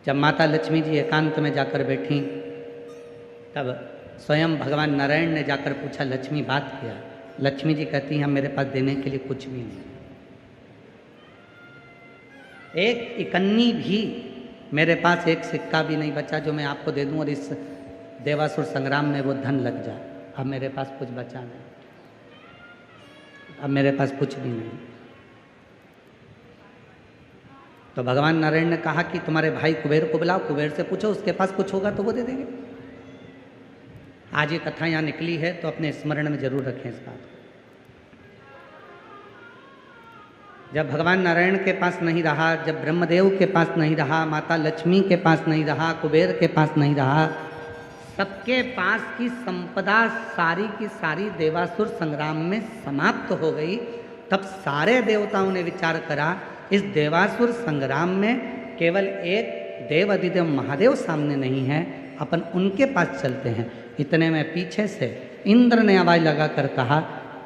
जब माता लक्ष्मी जी एकांत में जाकर बैठी, तब स्वयं भगवान नारायण ने जाकर पूछा, लक्ष्मी बात क्या? लक्ष्मी जी कहती हैं, मेरे पास देने के लिए कुछ भी नहीं, एक इकन्नी भी मेरे पास एक सिक्का भी नहीं बचा जो मैं आपको दे दूं और इस देवासुर संग्राम में वो धन लग जाए। अब मेरे पास कुछ बचा नहीं, अब मेरे पास कुछ भी नहीं। तो भगवान नारायण ने कहा कि तुम्हारे भाई कुबेर को बुलाओ, कुबेर से पूछो, उसके पास कुछ होगा तो वो दे देंगे। आज ये कथा यहाँ निकली है तो अपने स्मरण में जरूर रखें इस बात को। जब भगवान नारायण के पास नहीं रहा, जब ब्रह्मदेव के पास नहीं रहा, माता लक्ष्मी के पास नहीं रहा, कुबेर के पास नहीं रहा, सबके पास की संपदा सारी की सारी देवासुर संग्राम में समाप्त हो गई, तब सारे देवताओं ने विचार करा इस देवासुर संग्राम में केवल एक देव अधिदेव महादेव सामने नहीं है, अपन उनके पास चलते हैं। इतने में पीछे से इंद्र ने आवाज लगाकर कहा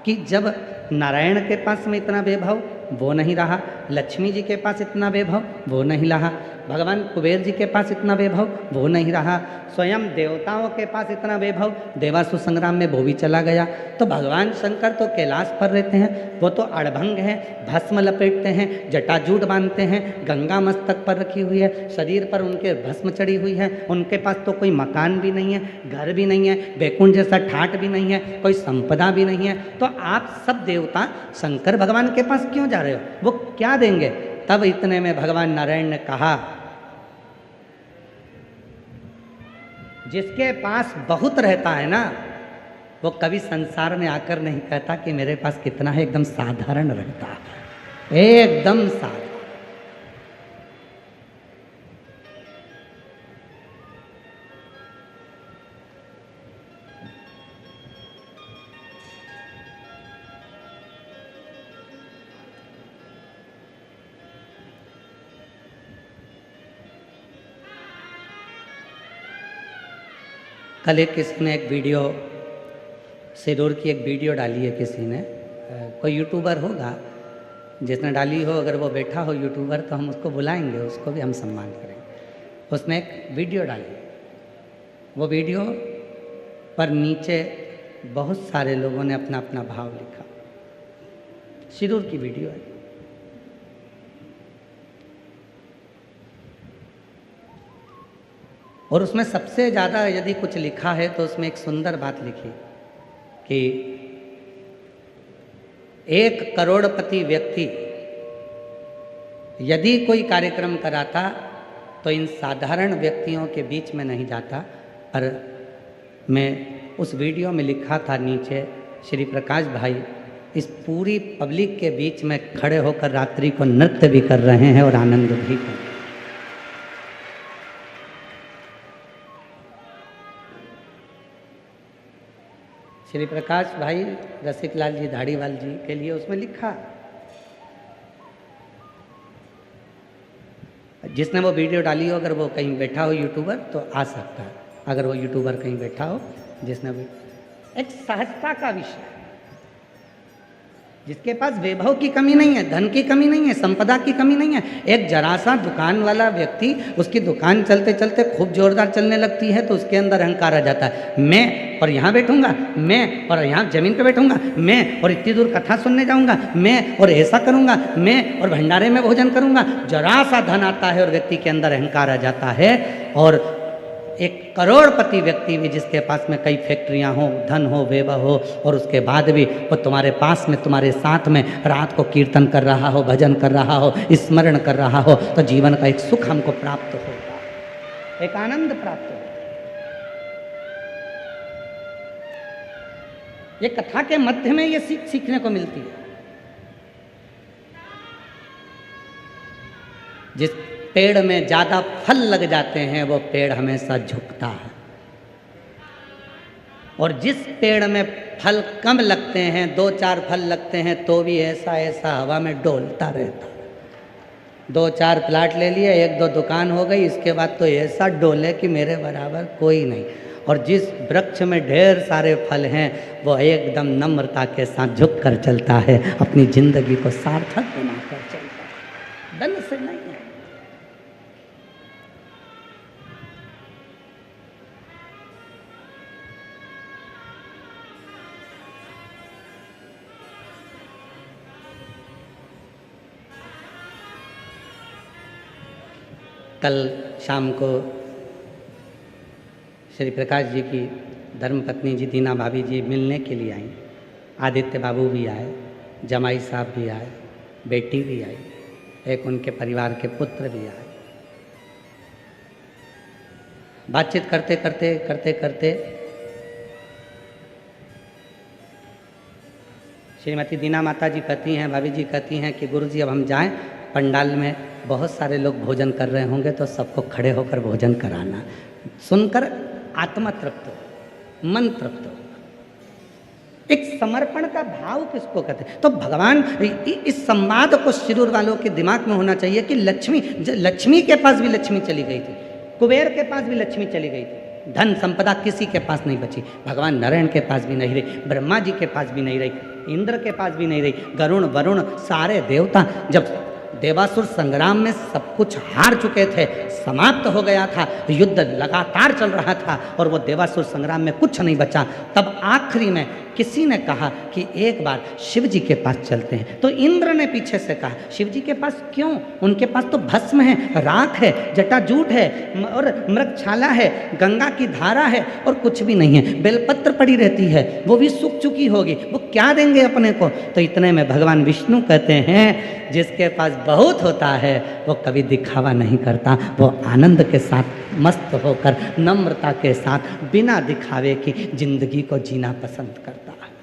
कि जब नारायण के पास में इतना वैभव वो नहीं रहा, लक्ष्मी जी के पास इतना वैभव वो नहीं रहा, भगवान कुबेर जी के पास इतना वैभव वो नहीं रहा, स्वयं देवताओं के पास इतना वैभव देवासुर संग्राम में वो भी चला गया, तो भगवान शंकर तो कैलाश पर रहते हैं, वो तो अड़भंग हैं, भस्म लपेटते हैं, जटाजूट बांधते हैं, गंगा मस्तक पर रखी हुई है, शरीर पर उनके भस्म चढ़ी हुई है, उनके पास तो कोई मकान भी नहीं है, घर भी नहीं है, वैकुंठ जैसा ठाट भी नहीं है, कोई संपदा भी नहीं है, तो आप सब देवता शंकर भगवान के पास क्यों जा रहे हो? वो क्या देंगे? तब इतने में भगवान नारायण ने कहा, जिसके पास बहुत रहता है ना, वो कभी संसार में आकर नहीं कहता कि मेरे पास कितना है, एकदम साधारण रहता है, एकदम साधारण। कल एक किसी ने एक वीडियो, सिरूर की एक वीडियो डाली है किसी ने, कोई यूट्यूबर होगा जिसने डाली हो, अगर वो बैठा हो यूट्यूबर तो हम उसको बुलाएंगे, उसको भी हम सम्मान करेंगे। उसने एक वीडियो डाली, वो वीडियो पर नीचे बहुत सारे लोगों ने अपना अपना भाव लिखा। सिरूर की वीडियो है। और उसमें सबसे ज़्यादा यदि कुछ लिखा है तो उसमें एक सुंदर बात लिखी कि 1 करोड़पति व्यक्ति यदि कोई कार्यक्रम कराता तो इन साधारण व्यक्तियों के बीच में नहीं जाता। और मैं उस वीडियो में लिखा था नीचे, श्री प्रकाश भाई इस पूरी पब्लिक के बीच में खड़े होकर रात्रि को नृत्य भी कर रहे हैं और आनंद भी कर रहे हैं। श्री प्रकाश भाई रसिकलाल जी धाड़ीवाल जी के लिए उसमें लिखा, जिसने वो वीडियो डाली हो अगर वो कहीं बैठा हो यूट्यूबर तो आ सकता है, अगर वो यूट्यूबर कहीं बैठा हो जिसने भी, एक सहजता का विषय, जिसके पास वैभव की कमी नहीं है, धन की कमी नहीं है, संपदा की कमी नहीं है, एक जरा सा दुकान वाला व्यक्ति, उसकी दुकान चलते चलते खूब जोरदार चलने लगती है तो उसके अंदर अहंकार आ जाता है, मैं और यहाँ बैठूंगा, मैं और यहाँ जमीन पे बैठूंगा, मैं और इतनी दूर कथा सुनने जाऊंगा, मैं और ऐसा करूंगा, मैं और भंडारे में भोजन करूंगा। जरा सा धन आता है और व्यक्ति के अंदर अहंकार आ जाता है। और 1 करोड़पति व्यक्ति भी जिसके पास में कई फैक्ट्रियां हो, धन हो, वैभव हो, और उसके बाद भी वो तुम्हारे पास में, तुम्हारे साथ में रात को कीर्तन कर रहा हो, भजन कर रहा हो, स्मरण कर रहा हो, तो जीवन का एक सुख हमको प्राप्त होगा, एक आनंद प्राप्त होगा। ये कथा के मध्य में ये सीख सीखने को मिलती है। जिस पेड़ में ज्यादा फल लग जाते हैं वो पेड़ हमेशा झुकता है, और जिस पेड़ में फल कम लगते हैं, 2-4 फल लगते हैं तो भी ऐसा ऐसा हवा में डोलता रहता है। 2-4 प्लाट ले लिए, 1-2 दुकान हो गई, इसके बाद तो ऐसा डोले कि मेरे बराबर कोई नहीं। और जिस वृक्ष में ढेर सारे फल हैं वो एकदम नम्रता के साथ झुक कर चलता है, अपनी जिंदगी को सार्थक बनाकर चलता है, धन से नहीं है। कल शाम को श्री प्रकाश जी की धर्मपत्नी जी दीना भाभी जी मिलने के लिए आई। आदित्य बाबू भी आए, जमाई साहब भी आए, बेटी भी आई, एक उनके परिवार के पुत्र भी आए। बातचीत करते करते करते करते श्रीमती दीना माता जी कहती हैं, भाभी जी कहती हैं कि गुरु जी अब हम जाएं, पंडाल में बहुत सारे लोग भोजन कर रहे होंगे तो सबको खड़े होकर भोजन कराना। सुनकर आत्मा तृप्त हो, मन तृप्त हो। एक समर्पण का भाव किसको कहते हैं? तो भगवान, इस संवाद को शिरूर वालों के दिमाग में होना चाहिए कि लक्ष्मी के पास भी लक्ष्मी चली गई थी, कुबेर के पास भी लक्ष्मी चली गई थी, धन संपदा किसी के पास नहीं बची। भगवान नारायण के पास भी नहीं रही, ब्रह्मा जी के पास भी नहीं रही, इंद्र के पास भी नहीं रही, गरुण वरुण सारे देवता जब देवासुर संग्राम में सब कुछ हार चुके थे, समाप्त हो गया था, युद्ध लगातार चल रहा था और वो देवासुर संग्राम में कुछ नहीं बचा, तब आखिरी में किसी ने कहा कि एक बार शिव जी के पास चलते हैं। तो इंद्र ने पीछे से कहा शिव जी के पास क्यों? उनके पास तो भस्म है, राख है, जटाजूट है और मृगछाला है, गंगा की धारा है और कुछ भी नहीं है, बेलपत्र पड़ी रहती है, वो भी सूख चुकी होगी, वो क्या देंगे अपने को? तो इतने में भगवान विष्णु कहते हैं जिसके पास बहुत होता है वो कभी दिखावा नहीं करता, वो आनंद के साथ मस्त होकर नम्रता के साथ बिना दिखावे की जिंदगी को जीना पसंद करता है।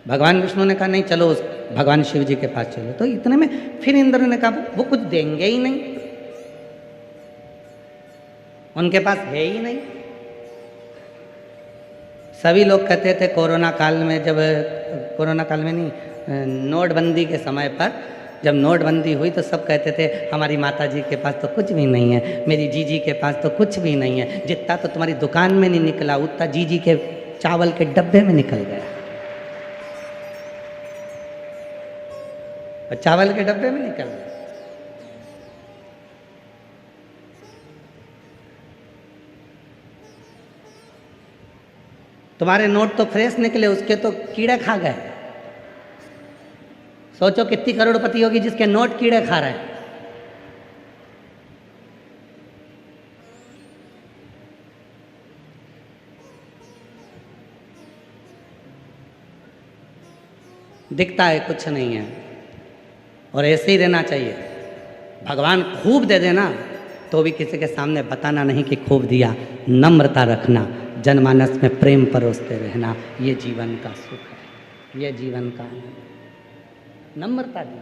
भगवान विष्णु ने कहा नहीं चलो उस भगवान शिव जी के पास चलो। तो इतने में फिर इंद्र ने कहा वो कुछ देंगे ही नहीं, उनके पास है ही नहीं। सभी लोग कहते थे कोरोना काल में, जब कोरोना काल में नहीं, नोटबंदी के समय पर जब नोटबंदी हुई तो सब कहते थे हमारी माता जी के पास तो कुछ भी नहीं है, मेरी जीजी के पास तो कुछ भी नहीं है, जितना तो तुम्हारी दुकान में नहीं निकला उतना जीजी के चावल के डब्बे में निकल गया, और चावल के डब्बे में निकल गया। तुम्हारे नोट तो फ्रेश निकले, उसके तो कीड़े खा गए। सोचो कितनी करोड़पति होगी जिसके नोट कीड़े खा रहे हैं। दिखता है कुछ नहीं है, और ऐसे ही रहना चाहिए। भगवान खूब दे देना तो भी किसी के सामने बताना नहीं कि खूब दिया, नम्रता रखना, जनमानस में प्रेम परोसते रहना, ये जीवन का सुख है, ये जीवन का आनंद। नम्रता दी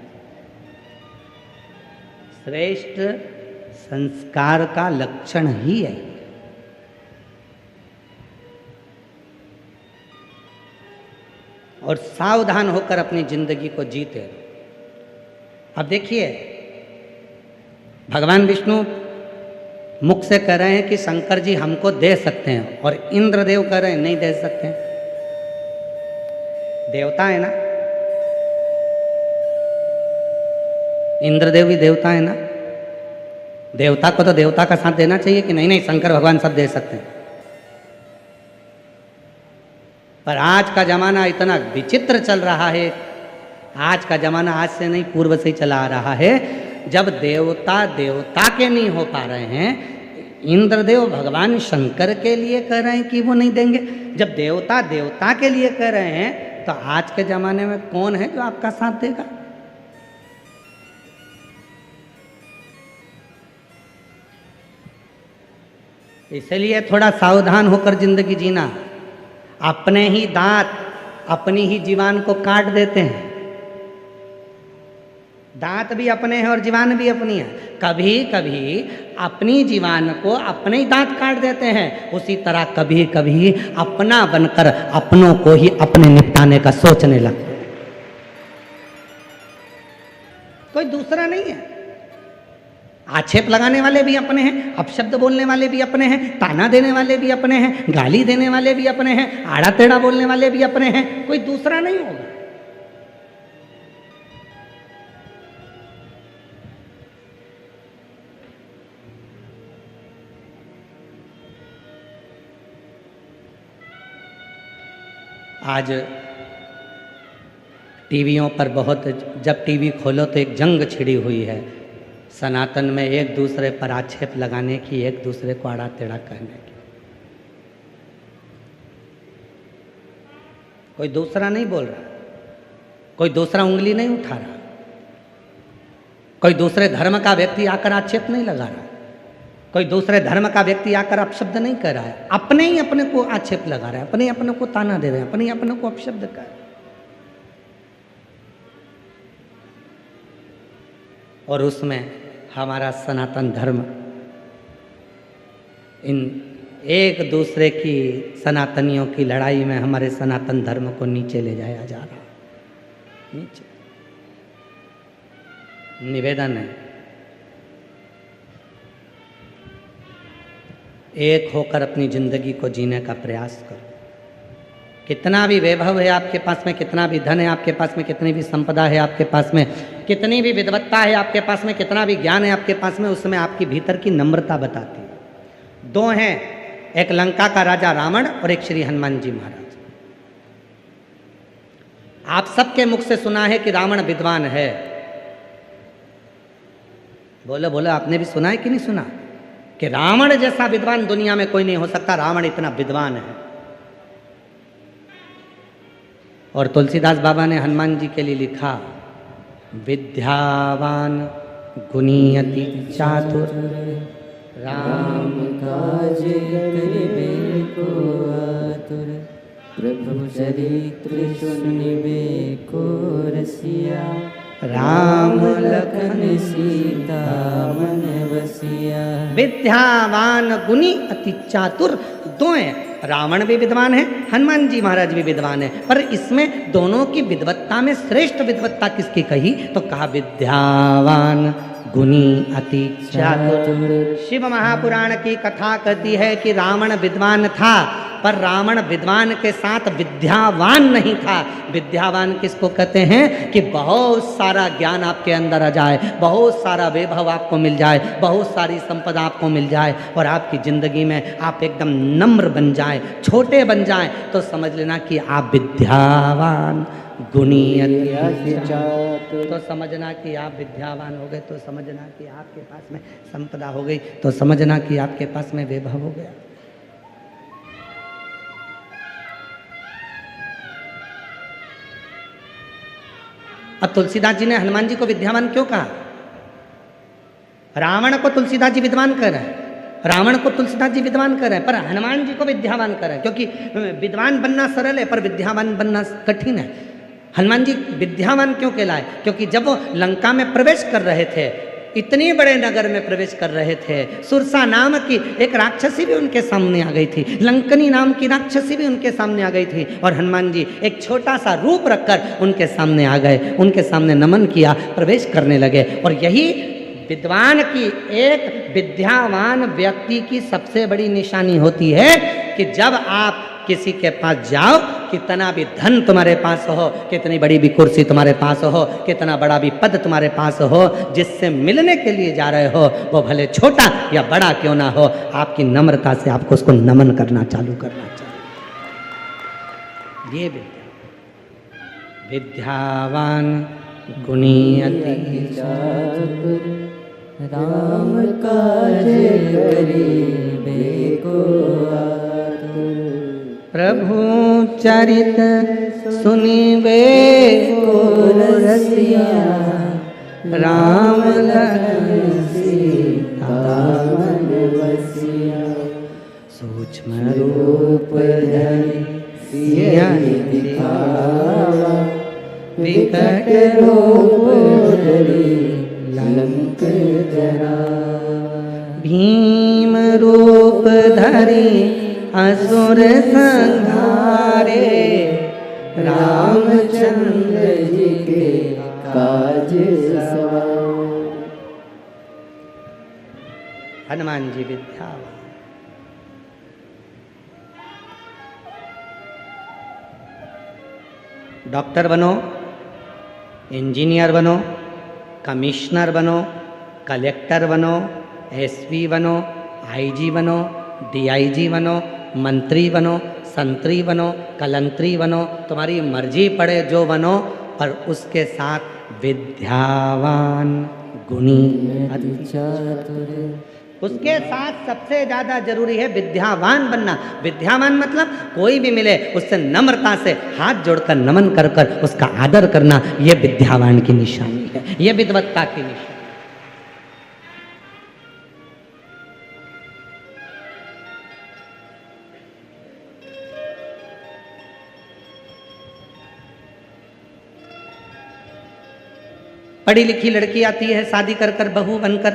श्रेष्ठ संस्कार का लक्षण ही है। और सावधान होकर अपनी जिंदगी को जीते। अब देखिए भगवान विष्णु मुख से कह रहे हैं कि शंकर जी हमको दे सकते हैं, और इंद्रदेव कह रहे हैं नहीं दे सकते हैं। देवता है ना, इंद्रदेव भी देवता है ना, देवता को तो देवता का साथ देना चाहिए कि नहीं नहीं शंकर भगवान सब दे सकते हैं। पर आज का जमाना इतना विचित्र चल रहा है, आज का जमाना आज से नहीं पूर्व से ही चला आ रहा है। जब देवता देवता के नहीं हो पा रहे हैं, इंद्रदेव भगवान शंकर के लिए कह रहे हैं कि वो नहीं देंगे, जब देवता देवता के लिए कह रहे हैं, तो आज के जमाने में कौन है जो आपका साथ देगा? इसलिए थोड़ा सावधान होकर जिंदगी जीना। अपने ही दांत अपनी ही जीवान को काट देते हैं। दांत भी अपने हैं और जीवान भी अपनी है। कभी कभी अपनी जीवान को अपने ही दांत काट देते हैं, उसी तरह कभी कभी अपना बनकर अपनों को ही अपने निपटाने का सोचने लगते हैं। कोई दूसरा नहीं है। आक्षेप लगाने वाले भी अपने हैं, अपशब्द बोलने वाले भी अपने हैं, ताना देने वाले भी अपने हैं, गाली देने वाले भी अपने हैं, आड़ा टेढ़ा बोलने वाले भी अपने हैं, कोई दूसरा नहीं होगा। आज टीवियों पर बहुत, जब टीवी खोलो तो एक जंग छिड़ी हुई है सनातन में, एक दूसरे पर आक्षेप लगाने की, एक दूसरे को आड़ा टेढ़ा कहने की। कोई दूसरा नहीं बोल रहा, कोई दूसरा उंगली नहीं उठा रहा, कोई दूसरे धर्म का व्यक्ति आकर आक्षेप नहीं लगा रहा, कोई दूसरे धर्म का व्यक्ति आकर अपशब्द नहीं कर रहा है। अपने ही अपने को आक्षेप लगा रहा है, अपने ही अपने को ताना दे रहे हैं, अपने ही अपने को अपशब्द कर रहे हैं। और उसमें हमारा सनातन धर्म इन एक दूसरे की, सनातनियों की लड़ाई में हमारे सनातन धर्म को नीचे ले जाया जा रहा है। नीचे निवेदन है, एक होकर अपनी जिंदगी को जीने का प्रयास करो। कितना भी वैभव है आपके पास में, कितना भी धन है आपके पास में, कितनी भी संपदा है आपके पास में, कितनी भी विद्वत्ता है आपके पास में, कितना भी ज्ञान है आपके पास में, उसमें आपकी भीतर की नम्रता बताती है। दो हैं, एक लंका का राजा रावण और एक श्री हनुमान जी महाराज। आप सबके मुख से सुना है कि रावण विद्वान है। बोलो बोलो, आपने भी सुना है कि नहीं सुना कि रावण जैसा विद्वान दुनिया में कोई नहीं हो सकता, रावण इतना विद्वान है। और तुलसीदास बाबा ने हनुमान जी के लिए लिखा, विद्यावान गुणी अति चातुर, राम काज करिबे को आतुर, प्रभु चरित्र सुनिबे को रसिया, राम लखन सीता मन बसिया। विद्यावान गुणी अति चातुर, दो हैं, रावण भी विद्वान है, हनुमान जी महाराज भी विद्वान है। पर इसमें दोनों की विद्वत्ता में श्रेष्ठ विद्वत्ता किसकी कही तो कहा विद्यावान गुणी अति चातुर। शिव महापुराण की कथा कहती है कि रावण विद्वान था, पर रावण विद्वान के साथ विद्यावान नहीं था। विद्यावान किसको कहते हैं कि बहुत सारा ज्ञान आपके अंदर आ जाए, बहुत सारा वैभव आपको मिल जाए, बहुत सारी संपदा आपको मिल जाए और आपकी जिंदगी में आप एकदम नम्र बन जाएं, छोटे बन जाएं, तो समझ लेना कि आप विद्यावान गुणी अति चातुर। तो समझना कि आप विद्यावान हो गए, तो समझना कि आपके पास में संपदा हो गई, तो समझना कि आपके पास में वैभव हो गया। अब तुलसीदास जी ने हनुमान जी को विद्यावान क्यों कहा? रावण को तुलसीदास जी विद्वान कह रहे हैं, रावण को तुलसीदास जी विद्वान कर रहे हैं, पर हनुमान जी को विद्यावान कर रहे हैं, क्योंकि विद्वान बनना सरल है पर विद्यावान बनना कठिन है। हनुमान जी विद्यावान क्यों कहलाए? क्योंकि जब वो लंका में प्रवेश कर रहे थे, इतने बड़े नगर में प्रवेश कर रहे थे, सुरसा नाम की एक राक्षसी भी उनके सामने आ गई थी, लंकनी नाम की राक्षसी भी उनके सामने आ गई थी, और हनुमान जी एक छोटा सा रूप रखकर उनके सामने आ गए, उनके सामने नमन किया, प्रवेश करने लगे। और यही विद्वान की, एक विद्यावान व्यक्ति की सबसे बड़ी निशानी होती है कि जब आप किसी के पास जाओ, कितना भी धन तुम्हारे पास हो, कितनी बड़ी भी कुर्सी तुम्हारे पास हो, कितना बड़ा भी पद तुम्हारे पास हो, जिससे मिलने के लिए जा रहे हो वो भले छोटा या बड़ा क्यों ना हो, आपकी नम्रता से आपको उसको नमन करना चालू करना चाहिए। ये विद्यावान गुणी अति चातुर, राम काज करिबे को आतुर, प्रभु चरित सुनिबे को रसिया, राम लखन सीता मन बसिया, सूक्ष्म रूप धरि सिया दिखावा, विकट रूप धरि लंक जरा, भीम रूप धरि असुर संहारे, रामचंद्र जी के काज सवारे। हनुमान जी विद्यावान। डॉक्टर बनो, इंजीनियर बनो, कमिश्नर बनो, कलेक्टर बनो, एसपी बनो, आईजी बनो, डीआईजी बनो, मंत्री बनो, संतरी बनो, कलंतरी बनो, तुम्हारी मर्जी पड़े जो बनो, पर उसके साथ विद्यावान गुणी अति चतुर। उसके साथ सबसे ज्यादा जरूरी है विद्यावान बनना। विद्यावान मतलब कोई भी मिले उससे नम्रता से हाथ जोड़कर नमन कर कर उसका आदर करना, यह विद्यावान की निशानी है, यह विद्वत्ता की निशानी। पढ़ी लिखी लड़की आती है शादी कर कर बहू बनकर,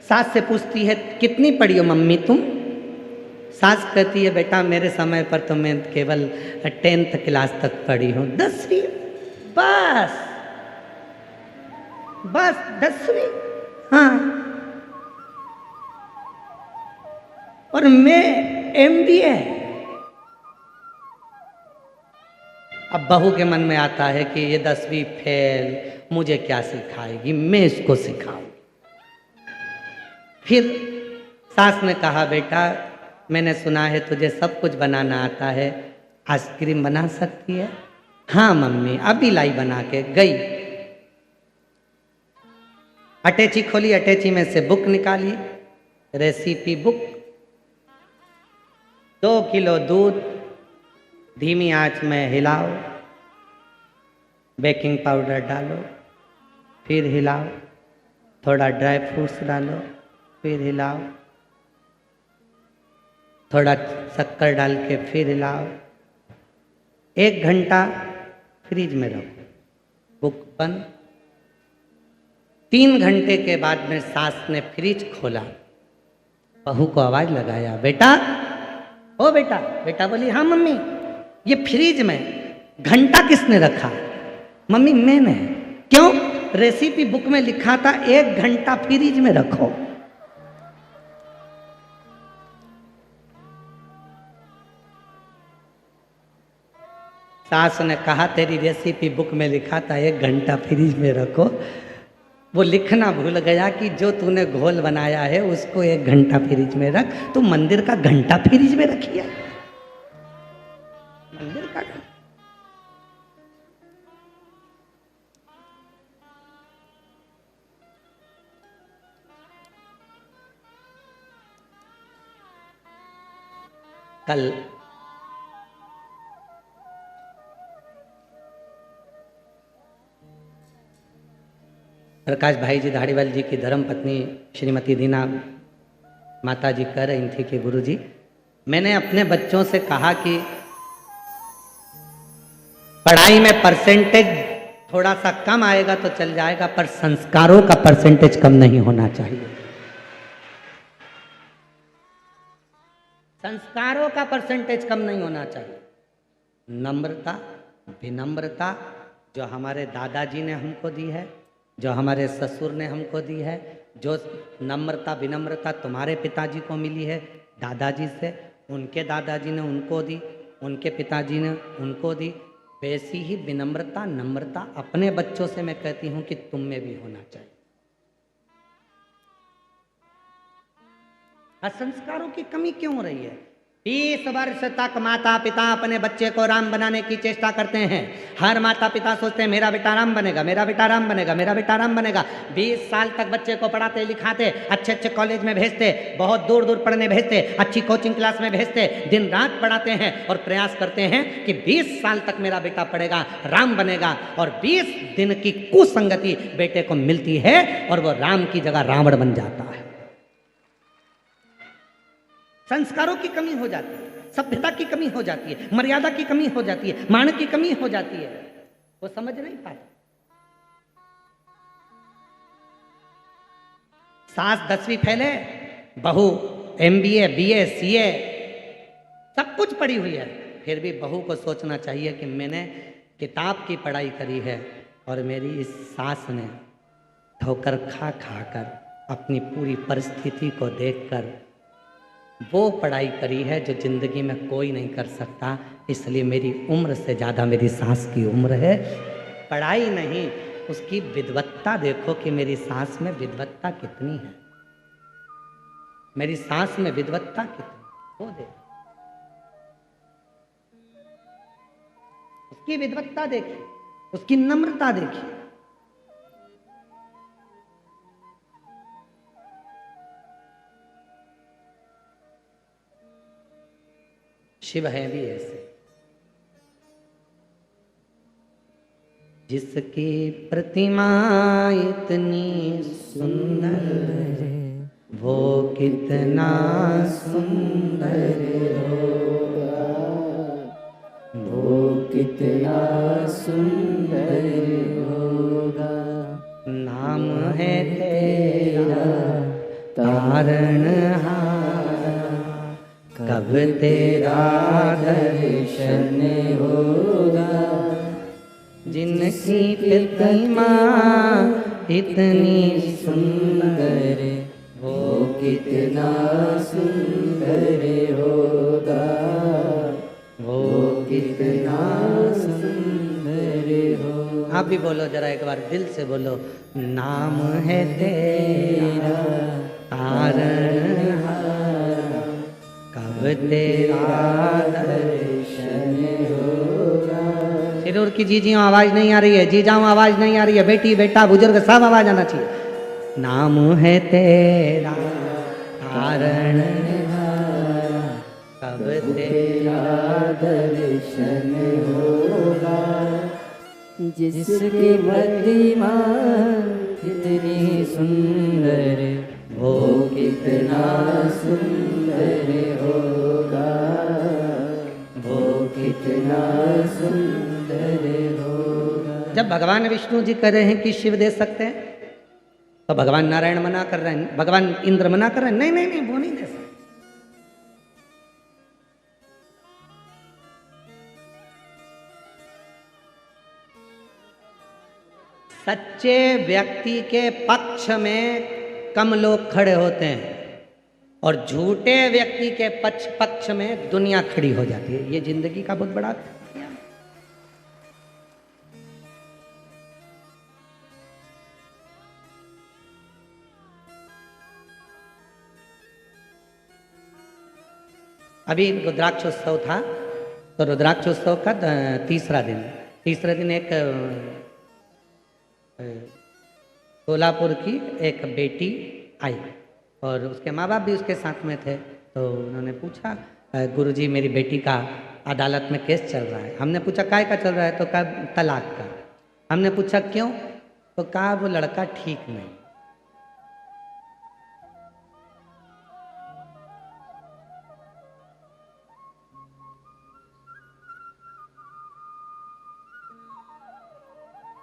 सास से पूछती है कितनी पढ़ी हो मम्मी तुम? सास कहती है बेटा मेरे समय पर तो मैं केवल 10th क्लास तक पढ़ी हूँ। 10वीं? बस बस 10वीं? हाँ। और मैं MBA। अब बहू के मन में आता है कि ये 10वीं फेल, मुझे क्या सिखाएगी, मैं इसको सिखाऊं। फिर सास ने कहा बेटा मैंने सुना है तुझे सब कुछ बनाना आता है, आइसक्रीम बना सकती है? हाँ मम्मी, अभी लाई बना के गई। अटैची खोली, अटैची में से बुक निकाली, रेसिपी बुक। 2 किलो दूध धीमी आंच में हिलाओ, बेकिंग पाउडर डालो, फिर हिलाओ, थोड़ा ड्राई फ्रूट्स डालो, फिर हिलाओ, थोड़ा शक्कर डाल के फिर हिलाओ, 1 घंटा फ्रिज में रखो, बुक बंद। 3 घंटे के बाद में सास ने फ्रिज खोला, बहू को आवाज लगाया बेटा, ओ बेटा। बेटा बोली हाँ मम्मी। ये फ्रिज में घंटा किसने रखा? मम्मी मैंने। क्यों? रेसिपी बुक में लिखा था 1 घंटा फ्रिज में रखो। सास ने कहा तेरी रेसिपी बुक में लिखा था 1 घंटा फ्रिज में रखो। वो लिखना भूल गया कि जो तूने घोल बनाया है उसको 1 घंटा फ्रिज में रख। तू मंदिर का घंटा फ्रिज में रखिए, मंदिर का घंटा। कल प्रकाश भाई जी धाड़ीवाल जी की धर्मपत्नी श्रीमती दीना माता जी कह रही थी कि गुरु जी मैंने अपने बच्चों से कहा कि पढ़ाई में परसेंटेज थोड़ा सा कम आएगा तो चल जाएगा, पर संस्कारों का परसेंटेज कम नहीं होना चाहिए। संस्कारों का परसेंटेज कम नहीं होना चाहिए। नम्रता, विनम्रता जो हमारे दादाजी ने हमको दी है, जो हमारे ससुर ने हमको दी है, जो नम्रता विनम्रता तुम्हारे पिताजी को मिली है दादाजी से, उनके दादाजी ने उनको दी, उनके पिताजी ने उनको दी, वैसी ही विनम्रता नम्रता अपने बच्चों से मैं कहती हूं कि तुम में भी होना चाहिए। संस्कारों की कमी क्यों हो रही है? 20 वर्ष तक माता पिता अपने बच्चे को राम बनाने की चेष्टा करते हैं। हर माता पिता सोचते हैं मेरा बेटा राम बनेगा, मेरा बेटा राम बनेगा, मेरा बेटा राम बनेगा। 20 साल तक बच्चे को पढ़ाते लिखाते, अच्छे अच्छे कॉलेज में भेजते, बहुत दूर दूर पढ़ने भेजते, अच्छी कोचिंग क्लास में भेजते, दिन रात पढ़ाते हैं और प्रयास करते हैं कि 20 साल तक मेरा बेटा पढ़ेगा, राम बनेगा। और 20 दिन की कुसंगति बेटे को मिलती है और वो राम की जगह रावण बन जाता है। संस्कारों की कमी हो जाती है, सभ्यता की कमी हो जाती है, मर्यादा की कमी हो जाती है, मान की कमी हो जाती है। वो समझ नहीं पाते। सास 10वीं फेल है, बहू MBA BA CA सब कुछ पढ़ी हुई है, फिर भी बहू को सोचना चाहिए कि मैंने किताब की पढ़ाई करी है और मेरी इस सास ने ठोकर खा खा कर अपनी पूरी परिस्थिति को देखकर वो पढ़ाई करी है जो जिंदगी में कोई नहीं कर सकता, इसलिए मेरी उम्र से ज़्यादा मेरी सास की उम्र है। पढ़ाई नहीं, उसकी विद्वत्ता देखो कि मेरी सास में विद्वत्ता कितनी है, मेरी सास में विद्वत्ता कितनी, वो देखो। उसकी विद्वत्ता देखिए, उसकी नम्रता देखिए। शिव है भी ऐसे, जिसकी प्रतिमा इतनी सुंदर वो कितना सुंदर होगा, वो कितना सुंदर होगा। नाम है तेरा तारणहार, कब तेरा दर्शन होगा। जिनकी प्रतिमा इतनी सुंदर वो कितना सुंदर होगा, वो कितना सुंदर होगा। आप भी बोलो जरा एक बार दिल से बोलो, नाम है तेरा तारणहार, कब तेरा दर्शन होगा। सिरूर की जीजियों आवाज नहीं आ रही है, जीजाओं आवाज नहीं आ रही है, बेटी बेटा बुजुर्ग सब आवाज आना चाहिए। नाम है तेरा तारणहार, कब तेरा दर्शन होगा। जिसकी प्रतिमा कितनी सुंदर वो कितना सुंदर होगा, वो कितना सुंदर होगा। जब भगवान विष्णु जी कह रहे हैं कि शिव दे सकते हैं, तो भगवान नारायण मना कर रहे हैं, भगवान इंद्र मना कर रहे हैं, नहीं नहीं नहीं वो नहीं दे सकते। सच्चे व्यक्ति के पक्ष में कम लोग खड़े होते हैं और झूठे व्यक्ति के पक्ष में दुनिया खड़ी हो जाती है। ये जिंदगी का बहुत बड़ा अभी रुद्राक्षोत्सव था, तो रुद्राक्षोत्सव का तीसरे दिन एक सोलापुर की एक बेटी आई और उसके माँ बाप भी उसके साथ में थे। तो उन्होंने पूछा, गुरुजी मेरी बेटी का अदालत में केस चल रहा है। हमने पूछा काय का चल रहा है? तो कहा तलाक का। हमने पूछा क्यों? तो कहा वो लड़का ठीक नहीं।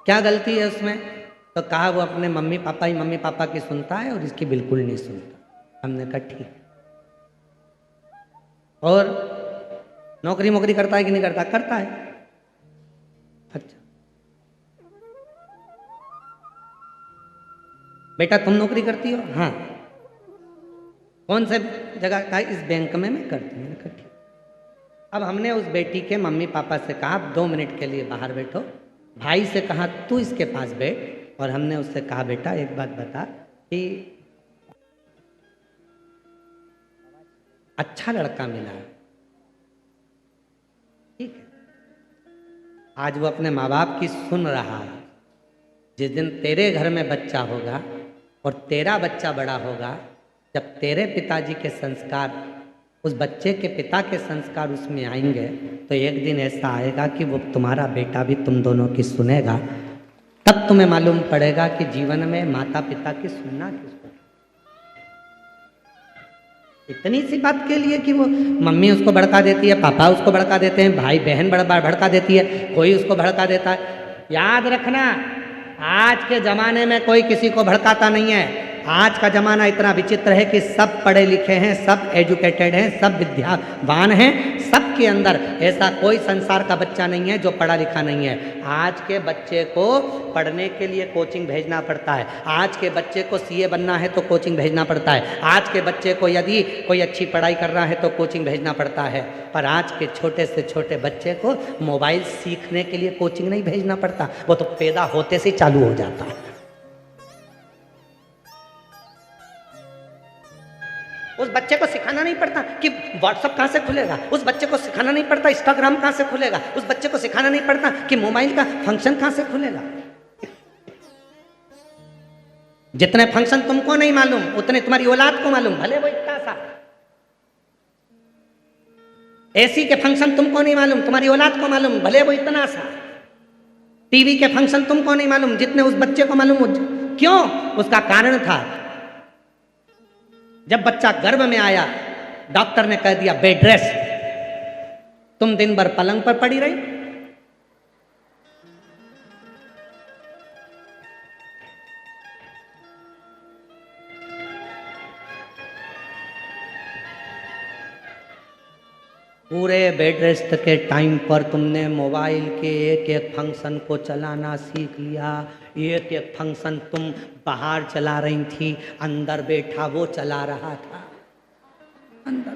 क्या गलती है उसमें? तो कहा वो अपने मम्मी पापा की सुनता है और इसकी बिल्कुल नहीं सुनता। हमने कहा ठीक। और नौकरी करता है कि नहीं करता? करता है। अच्छा बेटा तुम नौकरी करती हो? हाँ। कौन से जगह? का इस बैंक में मैं करती हूँ। ठीक। अब हमने उस बेटी के मम्मी पापा से कहा 2 मिनट के लिए बाहर बैठो। भाई से कहा तू इसके पास बैठ, और हमने उससे कहा बेटा एक बात बता कि अच्छा लड़का मिला है, ठीक है, आज वो अपने माँ बाप की सुन रहा है। जिस दिन तेरे घर में बच्चा होगा और तेरा बच्चा बड़ा होगा, जब तेरे पिताजी के संस्कार उस बच्चे के पिता के संस्कार उसमें आएंगे, तो एक दिन ऐसा आएगा कि वो तुम्हारा बेटा भी तुम दोनों की सुनेगा। तब तुम्हें मालूम पड़ेगा कि जीवन में माता पिता की सुनना किसको। इतनी सी बात के लिए कि वो मम्मी उसको भड़का देती है, पापा उसको भड़का देते हैं, भाई बहन भड़का देती है, कोई उसको भड़का देता है। याद रखना, आज के ज़माने में कोई किसी को भड़काता नहीं है। आज का ज़माना इतना विचित्र है कि सब पढ़े लिखे हैं, सब एजुकेटेड हैं, सब विद्यावान हैं। सबके अंदर ऐसा कोई संसार का बच्चा नहीं है जो पढ़ा लिखा नहीं है। आज के बच्चे को पढ़ने के लिए कोचिंग भेजना पड़ता है। आज के बच्चे को सीए बनना है तो कोचिंग भेजना पड़ता है। आज के बच्चे को यदि कोई अच्छी पढ़ाई कर रहा है तो कोचिंग भेजना पड़ता है। पर आज के छोटे से छोटे बच्चे को मोबाइल सीखने के लिए कोचिंग नहीं भेजना पड़ता, वो तो पैदा होते से चालू हो जाता है। उस बच्चे को सिखाना नहीं पड़ता कि व्हाट्सअप कहाँ से खुलेगा, उस बच्चे को सिखाना नहीं पड़ता इंस्टाग्राम कहाँ से खुलेगा, उस बच्चे को सिखाना नहीं पड़ता कि मोबाइल का फंक्शन कहाँ से खुलेगा। जितने फंक्शन तुमको नहीं मालूम उतने तुम्हारी औलाद को मालूम, भले वो इतना सा। एसी के फंक्शन तुमको नहीं मालूम, तुम्हारी औलाद को मालूम, भले वो इतना सा। टीवी के फंक्शन तुमको नहीं मालूम, जितने उस बच्चे को मालूम। क्यों? उसका कारण था, जब बच्चा गर्भ में आया डॉक्टर ने कह दिया बेड रेस्ट, तुम दिन भर पलंग पर पड़ी रही। पूरे बेड रेस्ट के टाइम पर तुमने मोबाइल के एक एक फंक्शन को चलाना सीख लिया। एक एक फंक्शन तुम बाहर चला रही थी, अंदर बैठा वो चला रहा था। अंदर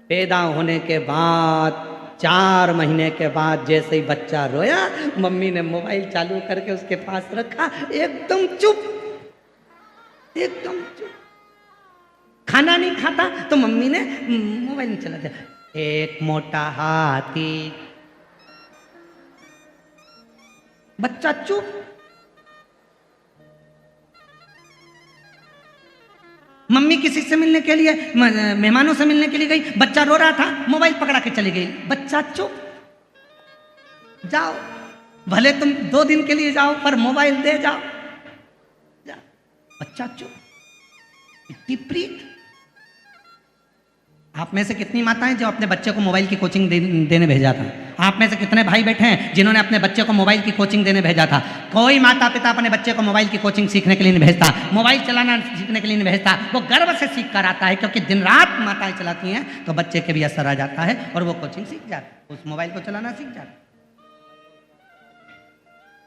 पैदा होने के बाद 4 महीने के बाद जैसे ही बच्चा रोया, मम्मी ने मोबाइल चालू करके उसके पास रखा, एकदम चुप, एकदम चुप। खाना नहीं खाता तो मम्मी ने मोबाइल नहीं चला दिया। एक मोटा हाथी, बच्चा चुप। मम्मी किसी से मिलने के लिए, मेहमानों से मिलने के लिए गई, बच्चा रो रहा था, मोबाइल पकड़ा के चली गई, बच्चा चुप। जाओ, भले तुम 2 दिन के लिए जाओ पर मोबाइल दे जाओ, बच्चा चुप। इतनी प्रीत। आप में से कितनी माताएं जो अपने बच्चे को मोबाइल की कोचिंग देने भेजा था? आप में से कितने भाई बैठे हैं जिन्होंने अपने बच्चे को मोबाइल की कोचिंग देने भेजा था? कोई माता पिता अपने बच्चे को मोबाइल की कोचिंग सीखने के लिए नहीं भेजता, मोबाइल चलाना सीखने के लिए नहीं भेजता। वो गर्व से सीख कर आता है, क्योंकि दिन रात माताएं चलाती हैं तो बच्चे के भी असर आ जाता है और वो कोचिंग सीख जाता है, उस मोबाइल को चलाना सीख जाता है।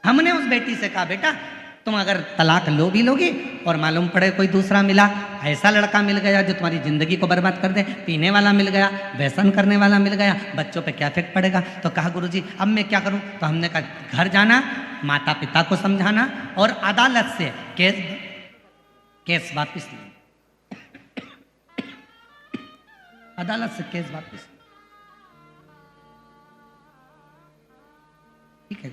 हमने उस बेटी से कहा, बेटा तुम अगर तलाक लो भी लोगी और मालूम पड़े कोई दूसरा मिला, ऐसा लड़का मिल गया जो तुम्हारी जिंदगी को बर्बाद कर दे, पीने वाला मिल गया, व्यसन करने वाला मिल गया, बच्चों पे क्या इफेक्ट पड़ेगा? तो कहा गुरुजी अब मैं क्या करूं? तो हमने कहा घर जाना, माता पिता को समझाना और अदालत से केस वापिस लेना। अदालत से केस वापिस, ठीक है।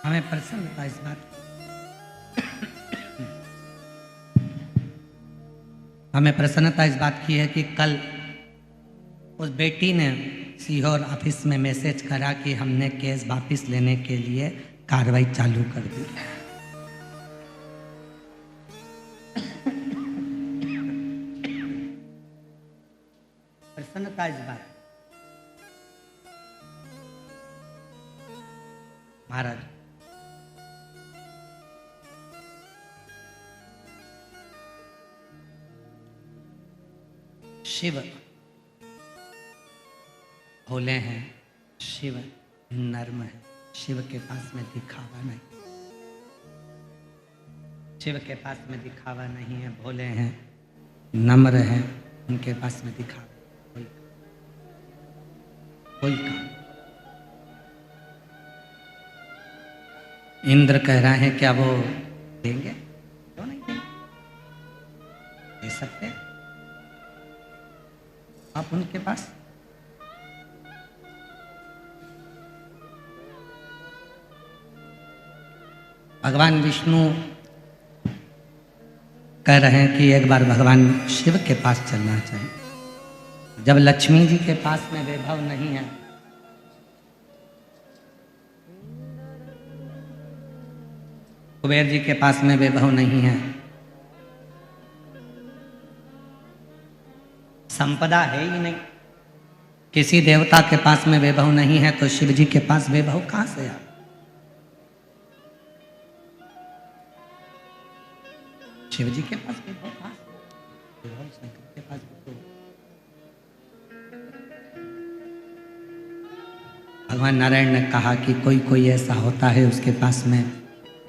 हमें प्रसन्नता इस बात हमें प्रसन्नता इस बात की है कि कल उस बेटी ने सीहोर ऑफिस में मैसेज करा कि हमने केस वापस लेने के लिए कार्रवाई चालू कर दी। प्रसन्नता इस बात। महाराज शिव भोले हैं, शिव नर्म है, शिव के पास में दिखावा नहीं, शिव के पास में दिखावा नहीं है। भोले हैं, नम्र हैं, उनके पास में दिखावा कोई काम। इंद्र कह रहे हैं क्या वो देंगे? क्यों नहीं देंगे? दे सकते हैं आप उनके पास। भगवान विष्णु कह रहे हैं कि एक बार भगवान शिव के पास चलना चाहिए। जब लक्ष्मी जी के पास में वैभव नहीं है, कुबेर जी के पास में वैभव नहीं है, संपदा है ही नहीं, किसी देवता के पास में वैभव नहीं है, तो शिव जी के पास वैभव कहां से आया? शिव जी के पास वैभव कहां से? वैभव शंकर के पास वैभव। भगवान नारायण ने कहा कि कोई कोई ऐसा होता है उसके पास में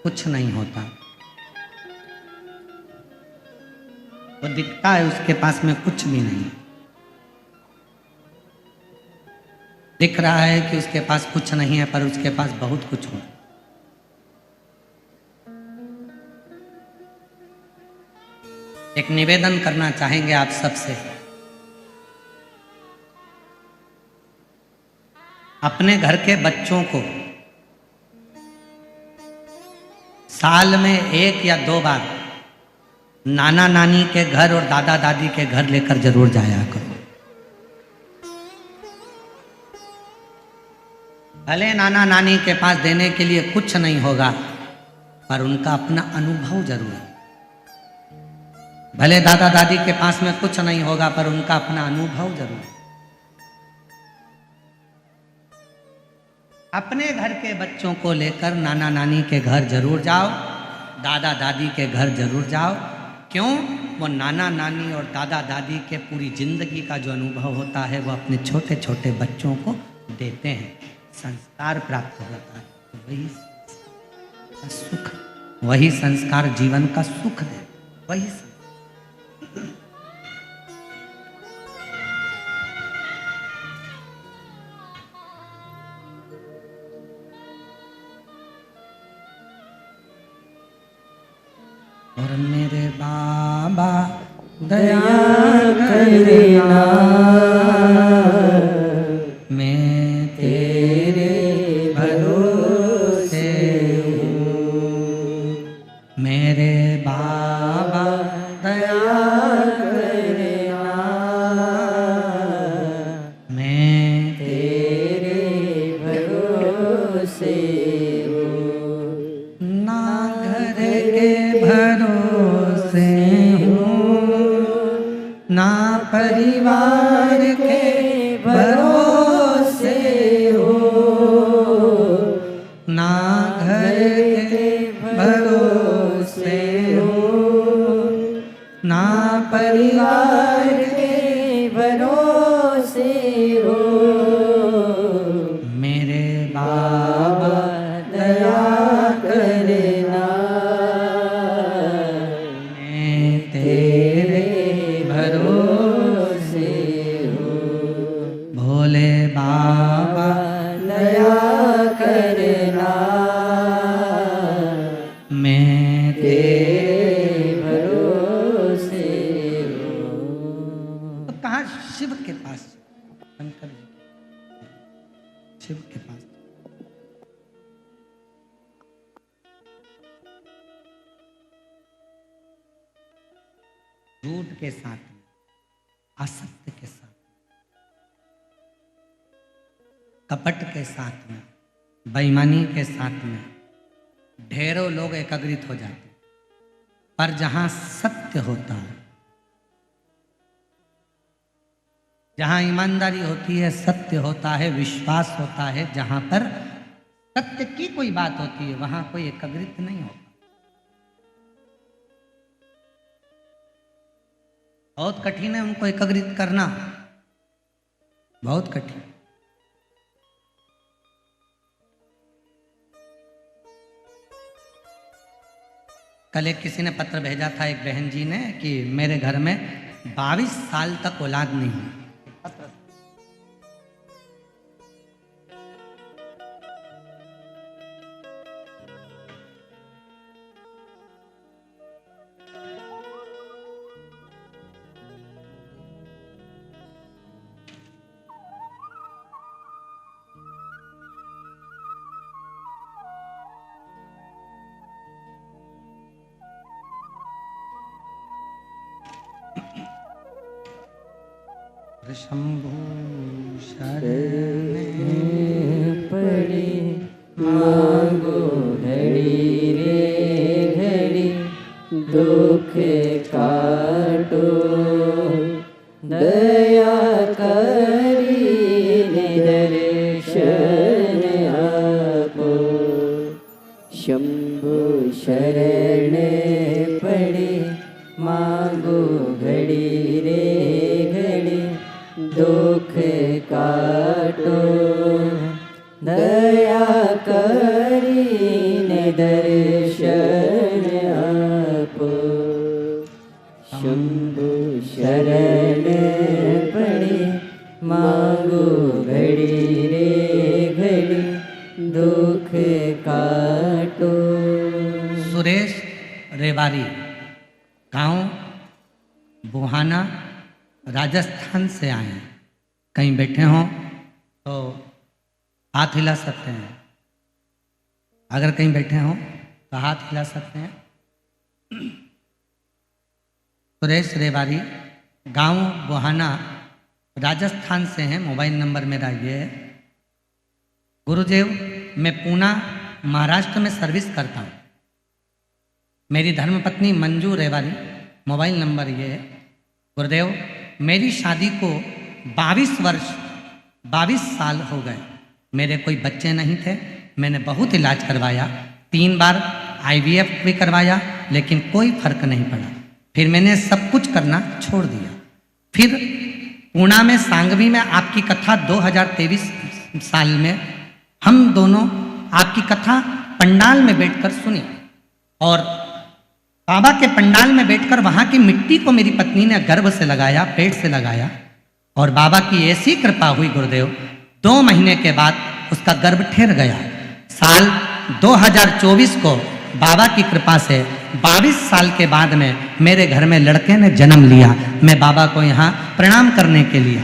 कुछ नहीं होता, वो दिखता है उसके पास में कुछ भी नहीं, दिख रहा है कि उसके पास कुछ नहीं है पर उसके पास बहुत कुछ हो। एक निवेदन करना चाहेंगे आप सबसे। अपने घर के बच्चों को साल में 1 या 2 बार नाना नानी के घर और दादा दादी के घर लेकर जरूर जाया करो। भले नाना नानी के पास देने के लिए कुछ नहीं होगा, पर उनका अपना अनुभव जरूर है। भले दादा दादी के पास में कुछ नहीं होगा, पर उनका अपना अनुभव जरूर है। अपने घर के बच्चों को लेकर नाना नानी के घर जरूर जाओ, दादा दादी के घर जरूर जाओ। क्यों? वो नाना नानी और दादा दादी के पूरी जिंदगी का जो अनुभव होता है वो अपने छोटे छोटे बच्चों को देते हैं, संस्कार प्राप्त होता है। वही सुख, वही संस्कार जीवन का सुख दे, वही और मेरे बाबा दया करना, मैं तेरे भरोसे हूँ। मेरे बाबा दया करना, मैं तेरे भरोसे हूँ। ना घर के भरोसे हूँ, ना परिवार के भरोसे हूँ, ना घर के भरोसे हूँ, ना परिवार के भरोसे हूँ। मेरे बाबा दया करना, मैं तेरे भरोसे हूँ। भोले बाबा दया करना, मैं तेरे भरोसे हूँ। तो कहाँ? शिव के पास, शंकर जी, शिव के पास। झूठ के साथ में, असत्य के साथ, कपट के साथ में, बेईमानी के साथ में ढेरों लोग एकत्रित हो जाते, पर जहां सत्य होता है, जहां ईमानदारी होती है, सत्य होता है, विश्वास होता है, जहां पर सत्य की कोई बात होती है, वहां कोई एकत्रित नहीं होता। बहुत कठिन है उनको एकत्रित करना, बहुत कठिन। कल एक किसी ने पत्र भेजा था, एक बहन जी ने, कि मेरे घर में 22 साल तक औलाद नहीं हुई। शंभु शरण पड़ी, मांगो घड़ी रे घड़ी, दुख काटो, दया करी दर्शन आपो। शंभु शरण पड़ी, मांगो घड़ी रे घड़ी, दुख काटो, दया करीने दर्शन आपो। शंभु शरण पड़ी, मांगो घड़ी रे घड़ी, दुख काटो। सुरेश रेवारी, गांव बुहाना राजस्थान से आए हैं। कहीं बैठे हों तो हाथ हिला सकते हैं। अगर कहीं बैठे हों तो हाथ हिला सकते हैं। सुरेश रेवारी, गांव बुहाना राजस्थान से हैं। मोबाइल नंबर मेरा ये है। गुरुदेव, मैं पूना महाराष्ट्र में सर्विस करता हूँ। मेरी धर्मपत्नी मंजू रेवारी, मोबाइल नंबर ये है। गुरुदेव, मेरी शादी को 22 साल हो गए। मेरे कोई बच्चे नहीं थे। मैंने बहुत इलाज करवाया, 3 बार IVF भी करवाया, लेकिन कोई फर्क नहीं पड़ा। फिर मैंने सब कुछ करना छोड़ दिया। फिर पूना में सांगवी में आपकी कथा 2023 साल में हम दोनों आपकी कथा पंडाल में बैठकर सुनी, और बाबा के पंडाल में बैठकर वहां की मिट्टी को मेरी पत्नी ने गर्भ से लगाया, पेट से लगाया, और बाबा की ऐसी कृपा हुई गुरुदेव, 2 महीने के बाद उसका गर्भ ठहर गया। साल 2024 को बाबा की कृपा से 22 साल के बाद में मेरे घर में लड़के ने जन्म लिया। मैं बाबा को यहाँ प्रणाम करने के लिए,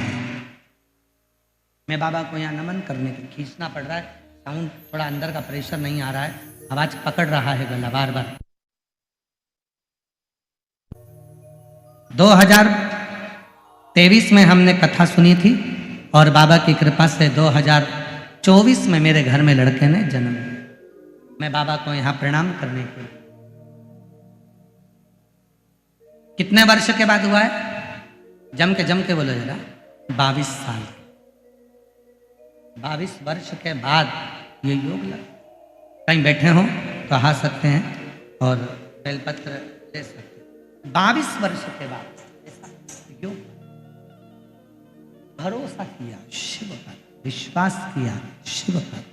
मैं बाबा को यहाँ नमन करने के लिए, खींचना पड़ रहा है, साउंड थोड़ा अंदर का प्रेशर नहीं आ रहा है, आवाज पकड़ रहा है गला बार बार। 2023 में हमने कथा सुनी थी, और बाबा की कृपा से 2024 में मेरे घर में लड़के ने जन्म लिया। मैं बाबा को यहाँ प्रणाम करने के लिए। कितने वर्ष के बाद हुआ है? जम के बोलो जरा। 22 साल। 22 वर्ष के बाद ये योग लगा। कहीं बैठे हो तो आ सकते हैं और बेलपत्र ले सकते हैं। 22 वर्ष के बाद ऐसा योग, भरोसा किया शिव पर, विश्वास किया शिव पर।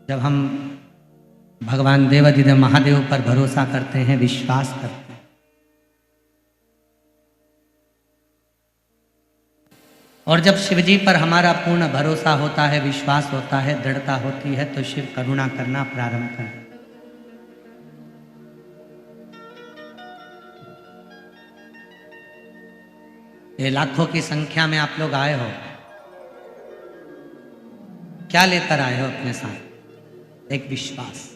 जब हम भगवान देवाधिदेव महादेव पर भरोसा करते हैं, विश्वास करते हैं, और जब शिव जी पर हमारा पूर्ण भरोसा होता है, विश्वास होता है, दृढ़ता होती है, तो शिव करुणा करना प्रारंभ करते। ये लाखों की संख्या में आप लोग आए हो, क्या लेकर आए हो अपने साथ? एक विश्वास,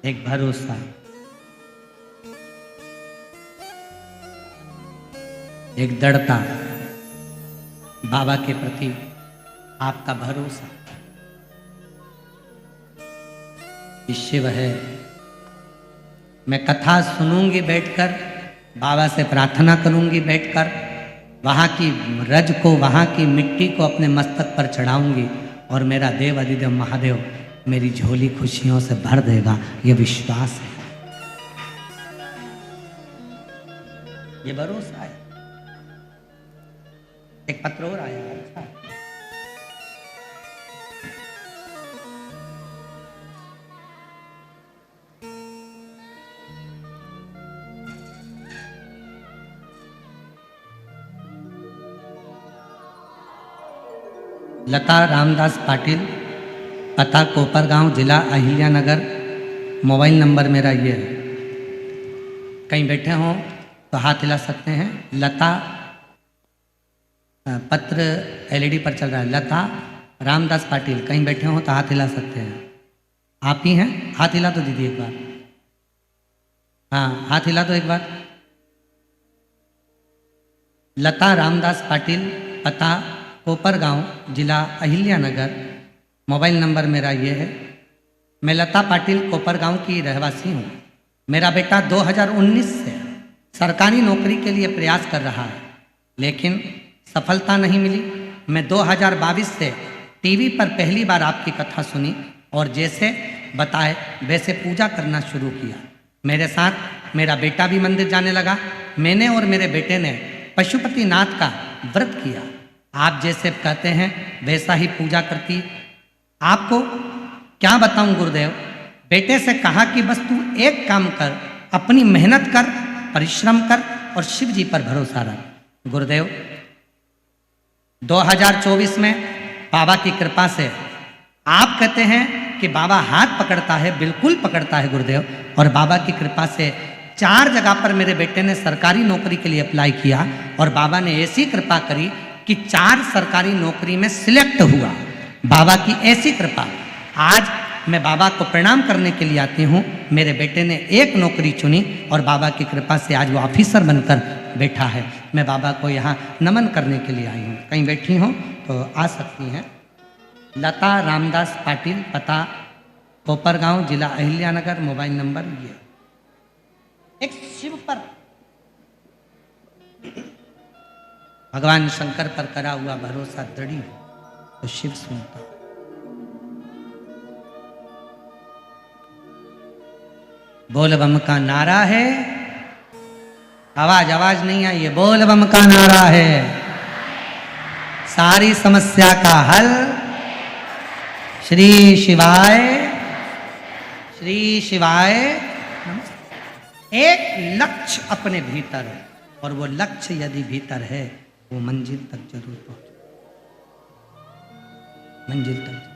एक भरोसा, एक दृढ़ता, बाबा के प्रति आपका भरोसा। शिव है। मैं कथा सुनूंगी बैठकर, बाबा से प्रार्थना करूंगी बैठकर, वहाँ की रज को, वहाँ की मिट्टी को अपने मस्तक पर चढ़ाऊंगी, और मेरा देव अधिदेव महादेव मेरी झोली खुशियों से भर देगा। ये विश्वास है, ये भरोसा है। एक पत्र और आया, अच्छा लता रामदास पाटिल, पता कोपरगांव, जिला अहिल्यानगर, मोबाइल नंबर मेरा ये है। कहीं बैठे हों तो हाथ हिला सकते हैं। लता, पत्र LED पर चल रहा है, लता रामदास पाटिल, कहीं बैठे हों तो हाथ हिला सकते हैं। आप ही हैं? हाथ हिला तो दीदी एक बार। हाँ, हाथ हिला तो एक बार। लता रामदास पाटिल, पता कोपरगांव, जिला अहिल्यानगर, मोबाइल नंबर मेरा ये है। मैं लता पाटिल कोपरगांव की रहवासी हूँ। मेरा बेटा 2019 से सरकारी नौकरी के लिए प्रयास कर रहा है, लेकिन सफलता नहीं मिली। मैं 2022 से टीवी पर पहली बार आपकी कथा सुनी, और जैसे बताए वैसे पूजा करना शुरू किया। मेरे साथ मेरा बेटा भी मंदिर जाने लगा। मैंने और मेरे बेटे ने पशुपतिनाथ का व्रत किया। आप जैसे कहते हैं वैसा ही पूजा करती। आपको क्या बताऊं गुरुदेव, बेटे से कहा कि बस तू एक काम कर, अपनी मेहनत कर, परिश्रम कर, और शिव जी पर भरोसा रख। गुरुदेव 2024 में बाबा की कृपा से आप कहते हैं कि बाबा हाथ पकड़ता है, बिल्कुल पकड़ता है गुरुदेव। और बाबा की कृपा से 4 जगह पर मेरे बेटे ने सरकारी नौकरी के लिए अप्लाई किया और बाबा ने ऐसी कृपा करी कि 4 सरकारी नौकरी में सिलेक्ट हुआ। बाबा की ऐसी कृपा। आज मैं बाबा को प्रणाम करने के लिए आती हूँ। मेरे बेटे ने एक नौकरी चुनी और बाबा की कृपा से आज वो ऑफिसर बनकर बैठा है। मैं बाबा को यहाँ नमन करने के लिए आई हूँ। कहीं बैठी हूँ तो आ सकती हैं। लता रामदास पाटिल, पता कोपरगांव, जिला अहिल्यानगर, मोबाइल नंबर ये। एक शिव पर, भगवान शंकर पर करा हुआ भरोसा दृढ़ हो तो शिव सुनता। बोल बम का नारा है, आवाज नहीं आई है। बोल बम का नारा है, सारी समस्या का हल श्री शिवाय, श्री शिवाय। एक लक्ष्य अपने भीतर है और वो लक्ष्य यदि भीतर है वो मंजिल तक जरूर पहुंचे, मंजिल तक।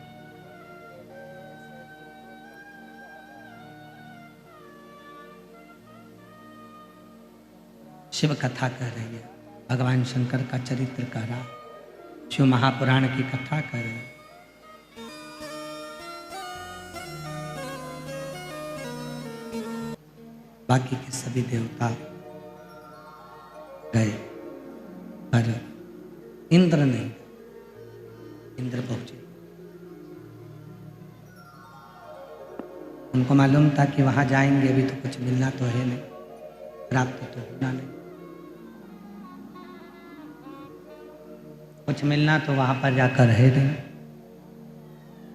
शिव कथा कह रही है, भगवान शंकर का चरित्र कह रहा, शिव महापुराण की कथा कह रही है। बाकी के सभी देवता गए पर इंद्र नहीं। इंद्र पहुंचे, उनको मालूम था कि वहां जाएंगे अभी तो कुछ मिलना तो है नहीं, प्राप्त तो होना नहीं। कुछ मिलना तो वहां पर जाकर है नहीं,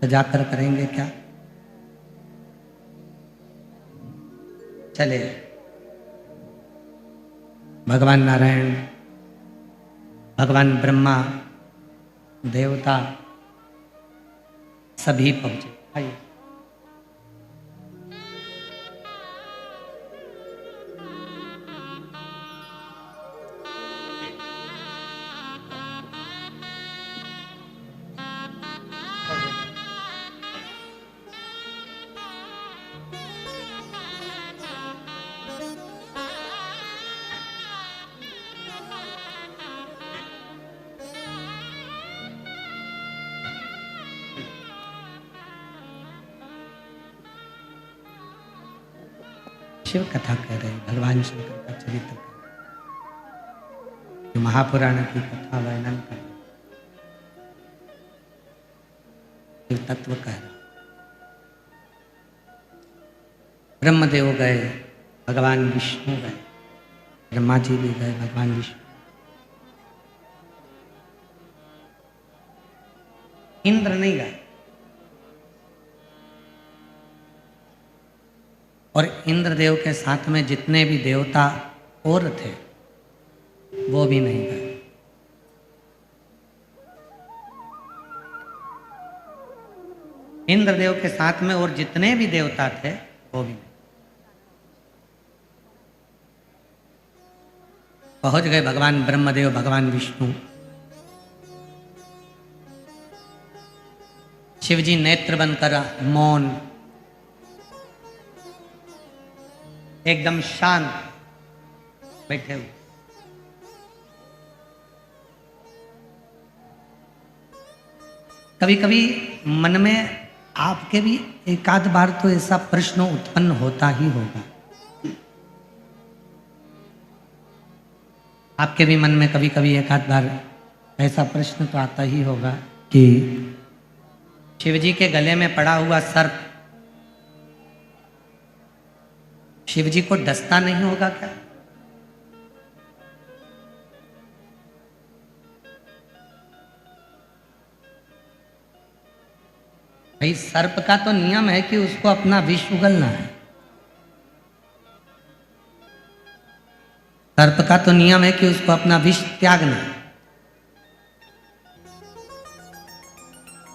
तो जाकर करेंगे क्या। चले भगवान नारायण, भगवान ब्रह्मा, देवता सभी पहुंचे। आइए शिव कथा कह रहे, भगवान शंकर का चरित्र कह रहे, महापुराण की कथा वर्णन कर रहे, शिव तत्व कह रहे। ब्रह्मदेव गए, भगवान विष्णु गए, ब्रह्मा जी भी गए, भगवान विष्णु। इंद्र नहीं गए। और इंद्रदेव के साथ में जितने भी देवता और थे वो भी नहीं गए। इंद्रदेव के साथ में और जितने भी देवता थे वो भी नहीं। पहुंच गए भगवान ब्रह्मदेव, भगवान विष्णु। शिवजी नेत्र बनकर मौन, एकदम शांत बैठे हुए। कभी कभी मन में आपके भी एक आध बार तो ऐसा प्रश्न उत्पन्न होता ही होगा। आपके भी मन में कभी कभी एक आध बार ऐसा प्रश्न तो आता ही होगा कि शिवजी के गले में पड़ा हुआ सर्प शिवजी को डसता नहीं होगा क्या? भाई सर्प का तो नियम है कि उसको अपना विष उगलना है। सर्प का तो नियम है कि उसको अपना विष त्यागना है।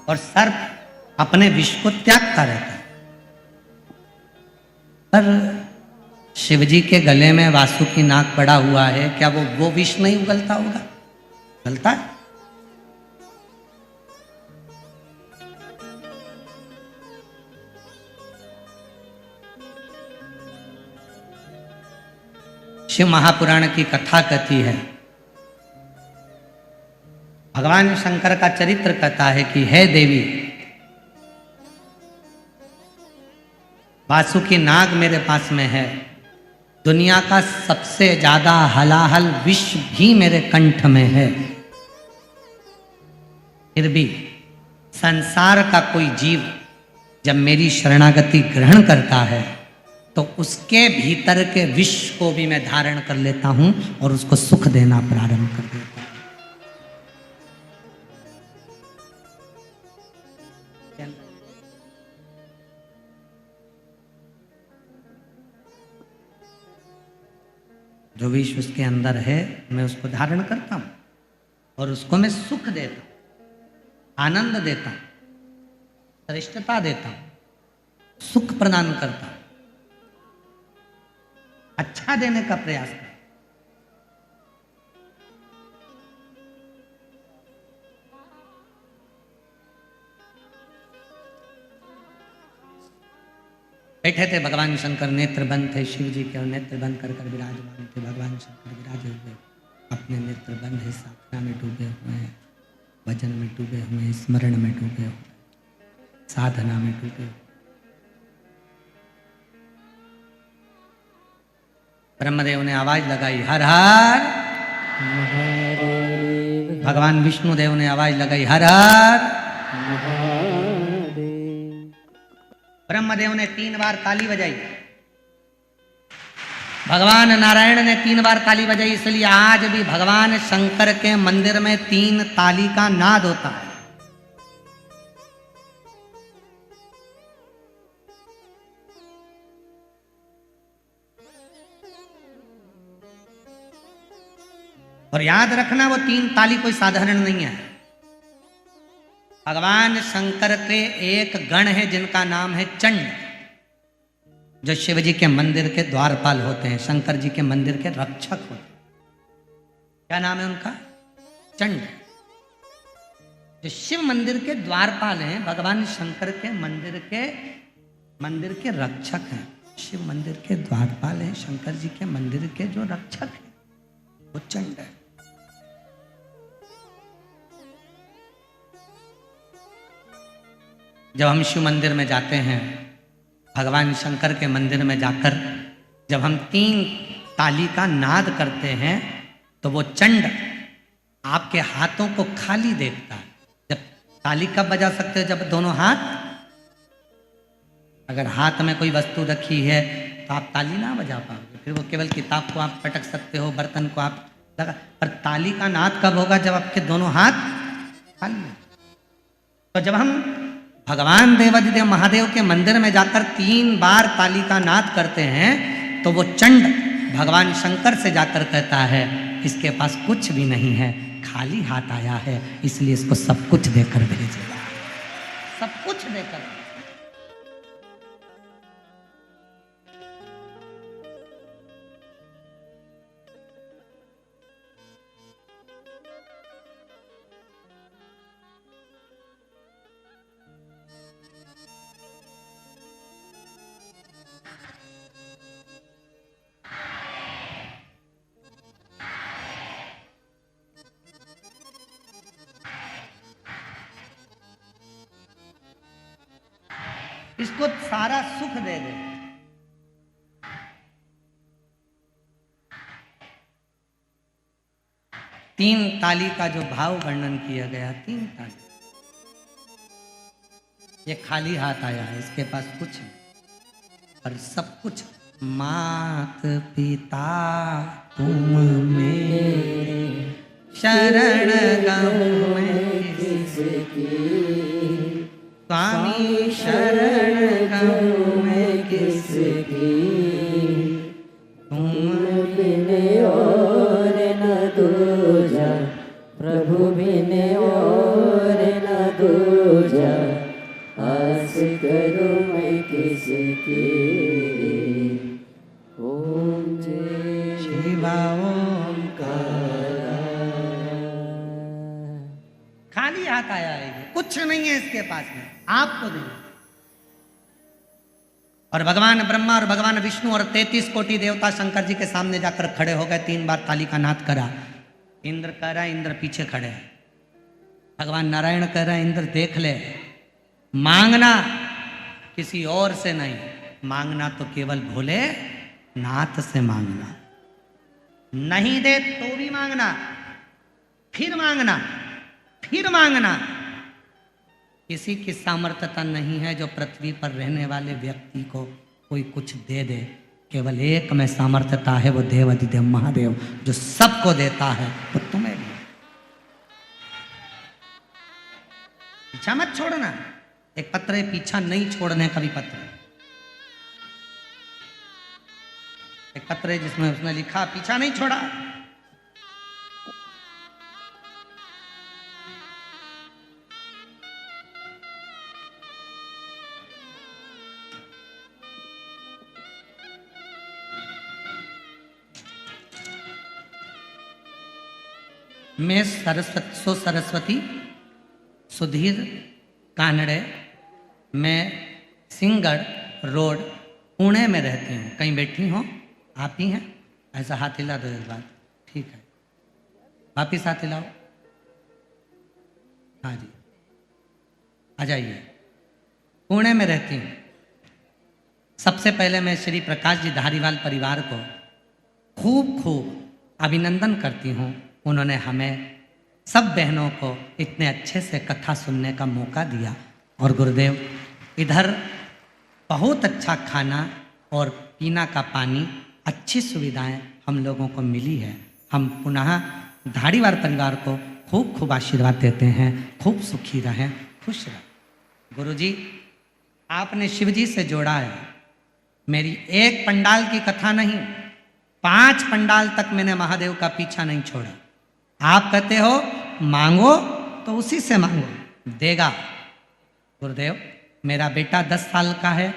और सर्प अपने विष को त्यागता रहता है। पर शिवजी के गले में वासुकी नाग पड़ा हुआ है, क्या वो विष नहीं उगलता होगा? उगलता है। शिव महापुराण की कथा कहती है, भगवान शंकर का चरित्र कहता है कि हे देवी, वासुकी नाग मेरे पास में है, दुनिया का सबसे ज्यादा हलाहल विष भी मेरे कंठ में है, फिर भी संसार का कोई जीव जब मेरी शरणागति ग्रहण करता है तो उसके भीतर के विष को भी मैं धारण कर लेता हूं और उसको सुख देना प्रारंभ कर देता हूं। जो विष उसके अंदर है मैं उसको धारण करता हूं और उसको मैं सुख देता हूं, आनंद देता हूं, श्रेष्ठता देता हूं, सुख प्रदान करता हूं, अच्छा देने का प्रयास करता हूं। बैठे थे भगवान शंकर, नेत्र बंद थे शिव जी के, और नेत्र बंद कर कर विराजमान थे भगवान शंकर विराजे हुए, अपने नेत्र बंद है, साधना में डूबे हुए हैं, भजन में डूबे हुए हैं, स्मरण में डूबे हुए, साधना में डूबे हुए। ब्रह्मदेव ने आवाज लगाई हर हर महादेव, भगवान विष्णुदेव ने आवाज लगाई हर हर महादेव, ब्रह्मदेव ने 3 बार ताली बजाई, भगवान नारायण ने 3 बार ताली बजाई, इसलिए आज भी भगवान शंकर के मंदिर में 3 ताली का नाद होता है। और याद रखना वो 3 ताली कोई साधारण नहीं है। भगवान शंकर के एक गण है जिनका नाम है चंड, जो शिव जी के मंदिर के द्वारपाल होते हैं, शंकर जी के मंदिर के रक्षक होते हैं। क्या नाम है उनका? चंड। जो शिव मंदिर के द्वारपाल हैं, भगवान शंकर के मंदिर के रक्षक हैं। शिव मंदिर के द्वारपाल हैं, शंकर जी के मंदिर के जो रक्षक हैं वो चंड है। जब हम शिव मंदिर में जाते हैं, भगवान शंकर के मंदिर में जाकर जब हम 3 ताली का नाद करते हैं तो वो चंड आपके हाथों को खाली देखता है। जब ताली कब बजा सकते हो? जब दोनों हाथ, अगर हाथ में कोई वस्तु रखी है तो आप ताली ना बजा पाओगे, फिर वो केवल किताब को आप पटक सकते हो, बर्तन को आप लगा, पर ताली का नाद कब होगा? जब आपके दोनों हाथ खाली। तो जब हम भगवान देवाधिदेव महादेव के मंदिर में जाकर 3 बार ताली का नाद करते हैं तो वो चंड भगवान शंकर से जाकर कहता है इसके पास कुछ भी नहीं है, खाली हाथ आया है, इसलिए इसको सब कुछ देकर भेजेगा, सब कुछ देकर। इसको सारा सुख दे दे। तीन ताली का जो भाव वर्णन किया गया, 3 ताली, ये खाली हाथ आया है, इसके पास कुछ नहीं पर सब कुछ। मात पिता तुम में शरण गहूं मैं किसकी, स्वामी शरण गहूं मैं किसकी, तुम बिन और न दूजा, प्रभु बिन और न दूजा, आस करूं मैं किसकी। ओम जय शिवा ओंकारा। खाली हाथ आया है, कुछ नहीं है इसके पास में, आपको नहीं। और भगवान ब्रह्मा और भगवान विष्णु और 33 कोटि देवता शंकर जी के सामने जाकर खड़े हो गए, 3 बार ताली का नाद करा। इंद्र कह रहा है, इंद्र पीछे खड़े हैं। भगवान नारायण कह रहे हैं, इंद्र देख ले, मांगना किसी और से नहीं, मांगना तो केवल भोले नाथ से मांगना। नहीं दे तो भी मांगना, फिर मांगना, फिर मांगना। किसी की सामर्थ्यता नहीं है जो पृथ्वी पर रहने वाले व्यक्ति को कोई कुछ दे दे। केवल एक में सामर्थ्यता है, वो देव अधिदेव महादेव जो सबको देता है, वो तुम्हें भी। पीछा मत छोड़ना। एक पत्र है, पीछा नहीं छोड़ने का भी पत्र है। एक पत्र है जिसमें उसने लिखा, पीछा नहीं छोड़ा। मैं सरस्वती सुधीर कानड़े, मैं सिंगड़ रोड पुणे में रहती हूँ। कहीं बैठी हो आप ही हैं? ऐसा हाथ हिला दो एक बार, ठीक है। वापिस हाथ हिलाओ। हाँ जी, आ जाइए। पुणे में रहती हूँ। सबसे पहले मैं श्री प्रकाश जी धारीवाल परिवार को खूब खूब अभिनंदन करती हूँ। उन्होंने हमें सब बहनों को इतने अच्छे से कथा सुनने का मौका दिया। और गुरुदेव, इधर बहुत अच्छा खाना और पीना का पानी, अच्छी सुविधाएं हम लोगों को मिली है। हम पुनः धारीवाल परिवार को खूब खूब आशीर्वाद देते हैं। खूब सुखी रहें, खुश रहें। गुरुजी, आपने शिव जी से जोड़ा है। मेरी एक पंडाल की कथा नहीं, 5 पंडाल तक मैंने महादेव का पीछा नहीं छोड़ा। आप कहते हो मांगो तो उसी से मांगो, देगा। गुरुदेव, मेरा बेटा 10 साल का है,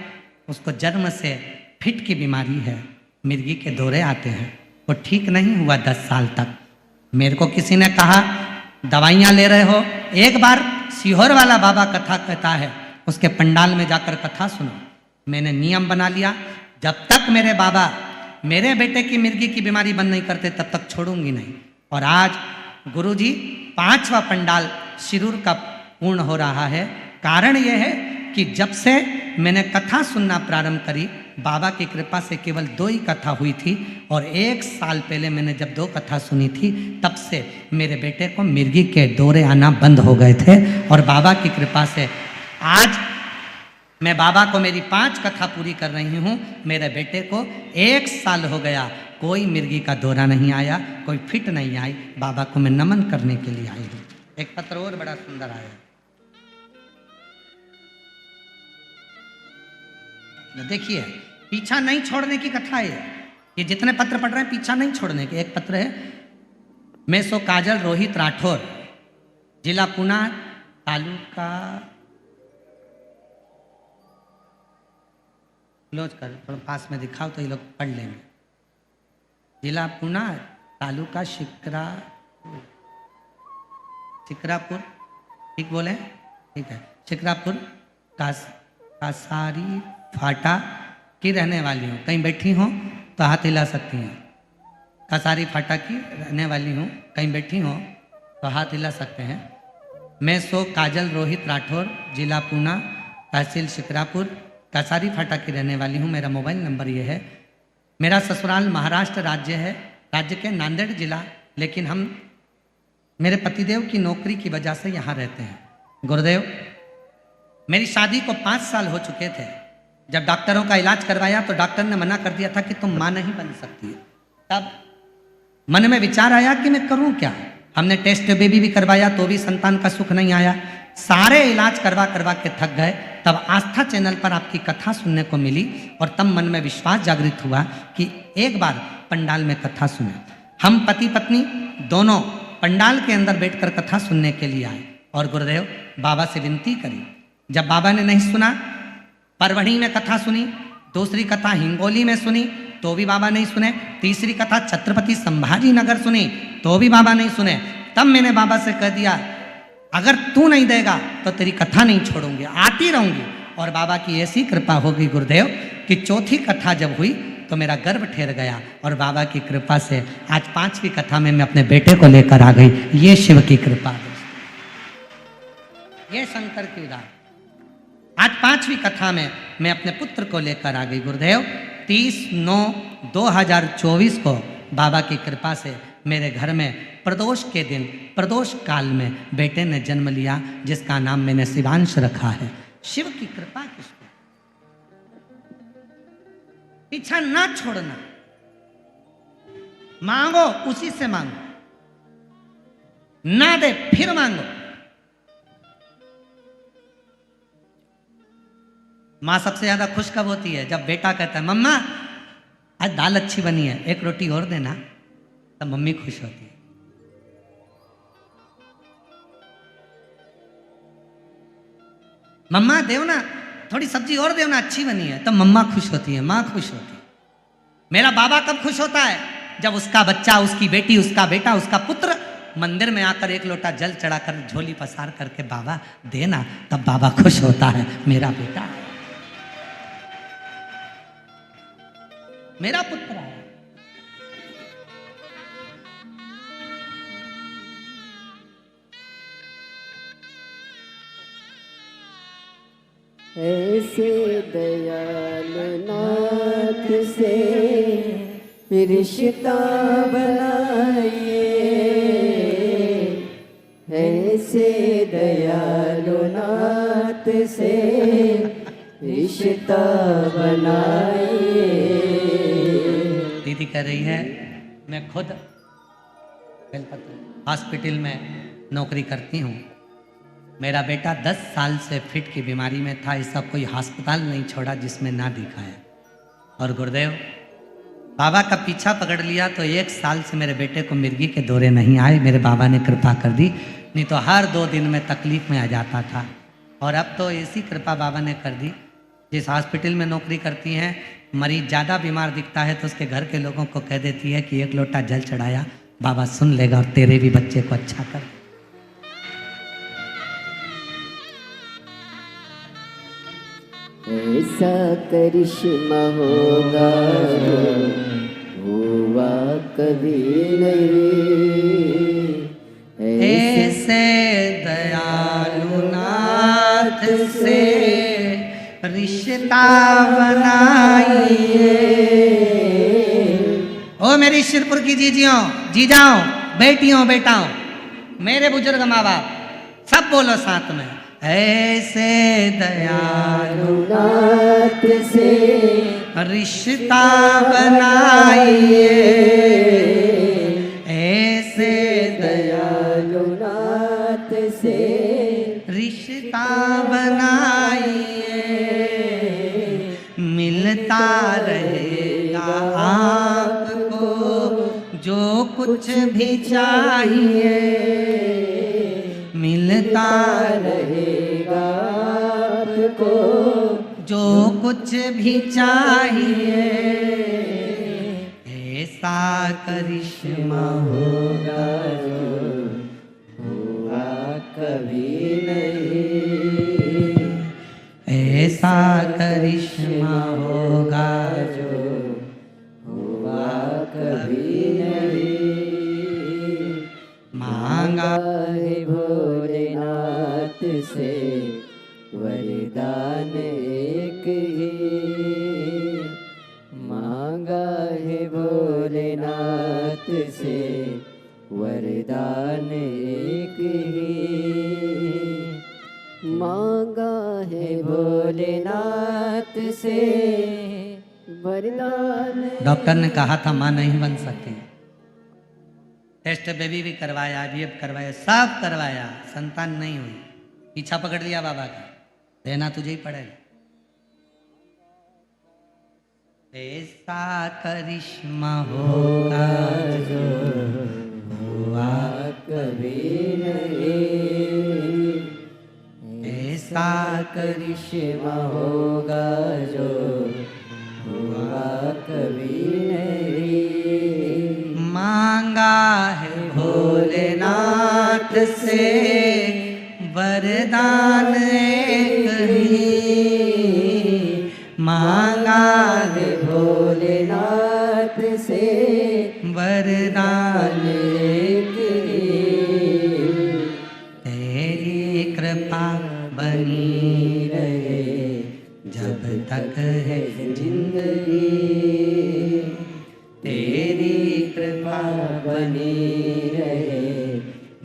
उसको जन्म से फिट की बीमारी है, मिर्गी के दौरे आते हैं, वो ठीक नहीं हुआ 10 साल तक। मेरे को किसी ने कहा दवाइयाँ ले रहे हो, एक बार सीहोर वाला बाबा कथा कहता है, उसके पंडाल में जाकर कथा सुनो। मैंने नियम बना लिया, जब तक मेरे बाबा मेरे बेटे की मिर्गी की बीमारी बंद नहीं करते तब तक छोड़ूंगी नहीं। और आज गुरुजी 5वां पंडाल शिरूर का पूर्ण हो रहा है। कारण यह है कि जब से मैंने कथा सुनना प्रारंभ करी, बाबा की कृपा से केवल 2 ही कथा हुई थी। और 1 साल पहले मैंने जब 2 कथा सुनी थी, तब से मेरे बेटे को मिर्गी के दौरे आना बंद हो गए थे। और बाबा की कृपा से आज मैं बाबा को मेरी 5 कथा पूरी कर रही हूँ। मेरे बेटे को 1 साल हो गया, कोई मिर्गी का दौरा नहीं आया, कोई फिट नहीं आई। बाबा को मैं नमन करने के लिए आई हूँ। एक पत्र और बड़ा सुंदर आया, देखिए, पीछा नहीं छोड़ने की कथा है। ये जितने पत्र पढ़ रहे हैं पीछा नहीं छोड़ने के। एक पत्र है, मैं सो काजल रोहित राठौर, जिला पुणे, तालुका, क्लोज कर, थोड़ा पास में दिखाओ तो ये लोग पढ़ लेंगे। जिला पुणे, तालुका शिक्रापुर, ठीक बोले? ठीक है। शिक्रापुर कासारी फाटा की रहने वाली हूँ। कहीं बैठी हूँ तो हाथ हिला सकती हैं। कासारी फाटा की रहने वाली हूँ, कहीं बैठी हूँ तो हाथ हिला सकते हैं। मैं सो काजल रोहित राठौर, जिला पुणे, तहसील शिक्रापुर, कासारी फाटा की रहने वाली हूँ। मेरा मोबाइल नंबर ये है। मेरा ससुराल महाराष्ट्र राज्य है, राज्य के नांदेड़ जिला, लेकिन हम मेरे पतिदेव की नौकरी की वजह से यहाँ रहते हैं। गुरुदेव, मेरी शादी को 5 साल हो चुके थे। जब डॉक्टरों का इलाज करवाया तो डॉक्टर ने मना कर दिया था कि तुम माँ नहीं बन सकती है। तब मन में विचार आया कि मैं करूँ क्या। हमने टेस्ट बेबी भी करवाया तो भी संतान का सुख नहीं आया। सारे इलाज करवा करवा के थक गए। तब आस्था चैनल पर आपकी कथा सुनने को मिली और तब मन में विश्वास जागृत हुआ कि एक बार पंडाल में कथा सुने। हम पति पत्नी दोनों पंडाल के अंदर बैठकर कथा सुनने के लिए आए और गुरुदेव बाबा से विनती करी। जब बाबा ने नहीं सुना, परवड़ी में कथा सुनी, दूसरी कथा हिंगोली में सुनी तो भी बाबा नहीं सुने, तीसरी कथा छत्रपति संभाजी नगर सुनी तो भी बाबा नहीं सुने। तब मैंने बाबा से कह दिया, अगर तू नहीं देगा तो तेरी कथा नहीं छोड़ूंगी, आती रहूंगी। और बाबा की ऐसी कृपा होगी गुरुदेव, कि चौथी कथा जब हुई तो मेरा गर्भ ठहर गया और बाबा की कृपा से आज 5वीं कथा में मैं अपने बेटे को लेकर आ गई। ये शिव की कृपा है, ये शंकर की उदाहरण। आज 5वीं कथा में मैं अपने पुत्र को लेकर आ गई। गुरुदेव 30/9/2024 को बाबा की कृपा से मेरे घर में प्रदोष के दिन, प्रदोष काल में बेटे ने जन्म लिया, जिसका नाम मैंने शिवांश रखा है। शिव की कृपा किसको, पीछा ना छोड़ना, मांगो उसी से मांगो, ना दे फिर मांगो। माँ सबसे ज्यादा खुश कब होती है? जब बेटा कहता है मम्मा आज दाल अच्छी बनी है, एक रोटी और देना, तब मम्मी खुश होती है। मम्मा देव ना, थोड़ी सब्जी और देव ना, अच्छी बनी है, तब मम्मा खुश होती है, माँ खुश होती है। मेरा बाबा कब खुश होता है? जब उसका बच्चा, उसकी बेटी, उसका बेटा, उसका पुत्र मंदिर में आकर एक लोटा जल चढ़ाकर झोली पसार करके बाबा देना, तब बाबा खुश होता है, मेरा बेटा है, मेरा पुत्र है। ऐसे दयालु नाथ से रिश्ता बनाइए, ऐसे दयालु नाथ से रिश्ता बनाइए। दीदी कह रही है मैं खुद हॉस्पिटल में नौकरी करती हूँ। मेरा बेटा 10 साल से फिट की बीमारी में था, ऐसा कोई अस्पताल नहीं छोड़ा जिसमें ना दिखाया। और गुरुदेव बाबा का पीछा पकड़ लिया तो 1 साल से मेरे बेटे को मिर्गी के दौरे नहीं आए। मेरे बाबा ने कृपा कर दी, नहीं तो हर 2 दिन में तकलीफ में आ जाता था। और अब तो ऐसी कृपा बाबा ने कर दी, जिस हॉस्पिटल में नौकरी करती हैं, मरीज ज़्यादा बीमार दिखता है तो उसके घर के लोगों को कह देती है कि 1 लोटा जल चढ़ाया, बाबा सुन लेगा और तेरे भी बच्चे को अच्छा कर। ऐसा करिश्मा होगा जो हुआ कभी नहीं, ऐसे दयालु नाथ से रिश्ता बनाइए। ओ मेरी शिरपुर की जीजियों, जीजाओं, बेटियों, बेटाओं, मेरे बुजुर्ग माँ बाप, सब बोलो साथ में, ऐसे दयालु नाथ से रिश्ता बनाइए, ऐसे दयालु नाथ से रिश्ता बनाइए, मिलता रहेगा आपको जो कुछ भी चाहिए, मिलता रहेगा आपको जो कुछ भी चाहिए, ऐसा करिश्मा होगा जो हुआ कभी नहीं, ऐसा करिश्मा होगा जो हुआ कभी नहीं। मांगा है भोलेनाथ से वरदान एक ही, मांगा है भोलेनाथ से वरदान एक ही, मांगा है भोलेनाथ से वरदान। डॉक्टर ने कहा था माँ नहीं बन सकती, टेस्ट बेबी भी करवाया, IVF करवाया, सब करवाया, संतान नहीं हुई। पीछा पकड़ लिया बाबा का, देना तुझे ही पड़ेगा। ऐसा करिश्मा होगा जो हुआ कभी नहीं, ऐसा करिश्मा होगा जो हुआ कभी नहीं। मांगा है भोलेनाथ से वरदान एक ही, मांगा भोलेनाथ से वरदान एक तेरी कृपा बनी रहे जब तक है जिंदगी, तेरी कृपा बनी रहे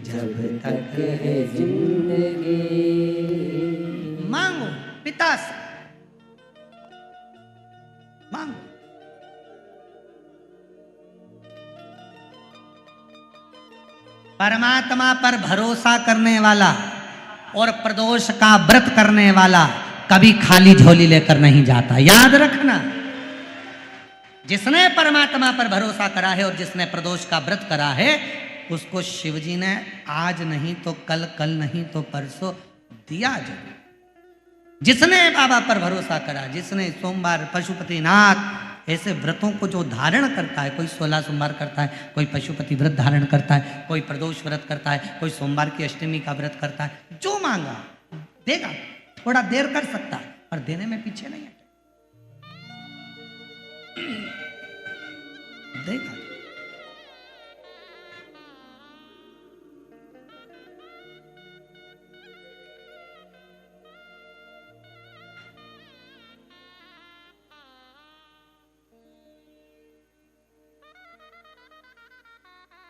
जब तक है जिंदगी। मांगो पिता से, मांगो। परमात्मा पर भरोसा करने वाला और प्रदोष का व्रत करने वाला कभी खाली झोली लेकर नहीं जाता, याद रखना। जिसने परमात्मा पर भरोसा करा है और जिसने प्रदोष का व्रत करा है, उसको शिवजी ने आज नहीं तो कल, कल नहीं तो परसों दिया जरूर। जिसने बाबा पर भरोसा करा, जिसने सोमवार, पशुपतिनाथ ऐसे व्रतों को जो धारण करता है, कोई 16 सोमवार करता है, कोई पशुपति व्रत धारण करता है, कोई प्रदोष व्रत करता है, कोई सोमवार की अष्टमी का व्रत करता है, जो मांगा देगा। थोड़ा देर कर सकता है पर देने में पीछे नहीं है, देगा।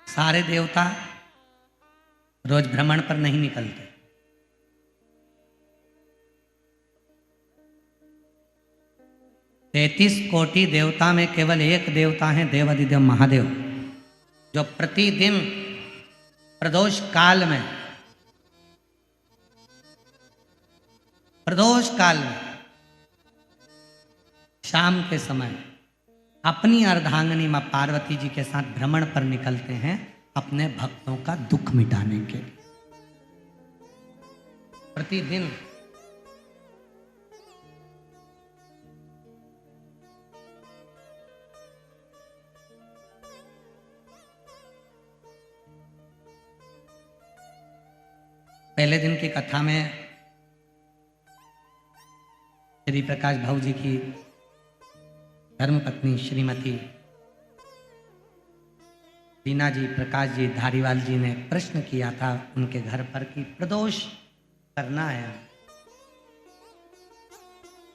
सारे देवता रोज भ्रमण पर नहीं निकलते। 33 कोटि देवता में केवल एक देवता है, देवाधिदेव महादेव, जो प्रतिदिन प्रदोष काल में शाम के समय अपनी अर्धांगिनी मां पार्वती जी के साथ भ्रमण पर निकलते हैं अपने भक्तों का दुख मिटाने के लिए। प्रतिदिन पहले दिन की कथा में श्री प्रकाश भाऊ जी की धर्मपत्नी श्रीमती दीना जी, प्रकाश जी, धारीवाल जी ने प्रश्न किया था उनके घर पर कि प्रदोष करना है।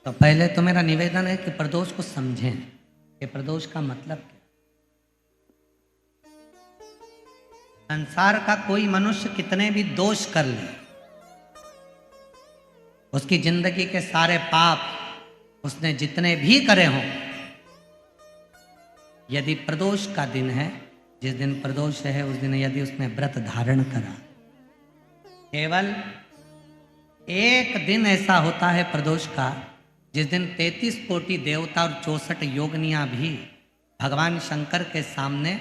तो पहले तो मेरा निवेदन है कि प्रदोष को समझें कि प्रदोष का मतलब क्या। संसार का कोई मनुष्य कितने भी दोष कर ले, उसकी जिंदगी के सारे पाप उसने जितने भी करे हों, यदि प्रदोष का दिन है, जिस दिन प्रदोष है उस दिन यदि उसने व्रत धारण करा, केवल एक दिन ऐसा होता है प्रदोष का जिस दिन 33 कोटि देवता और 64 योगनियां भी भगवान शंकर के सामने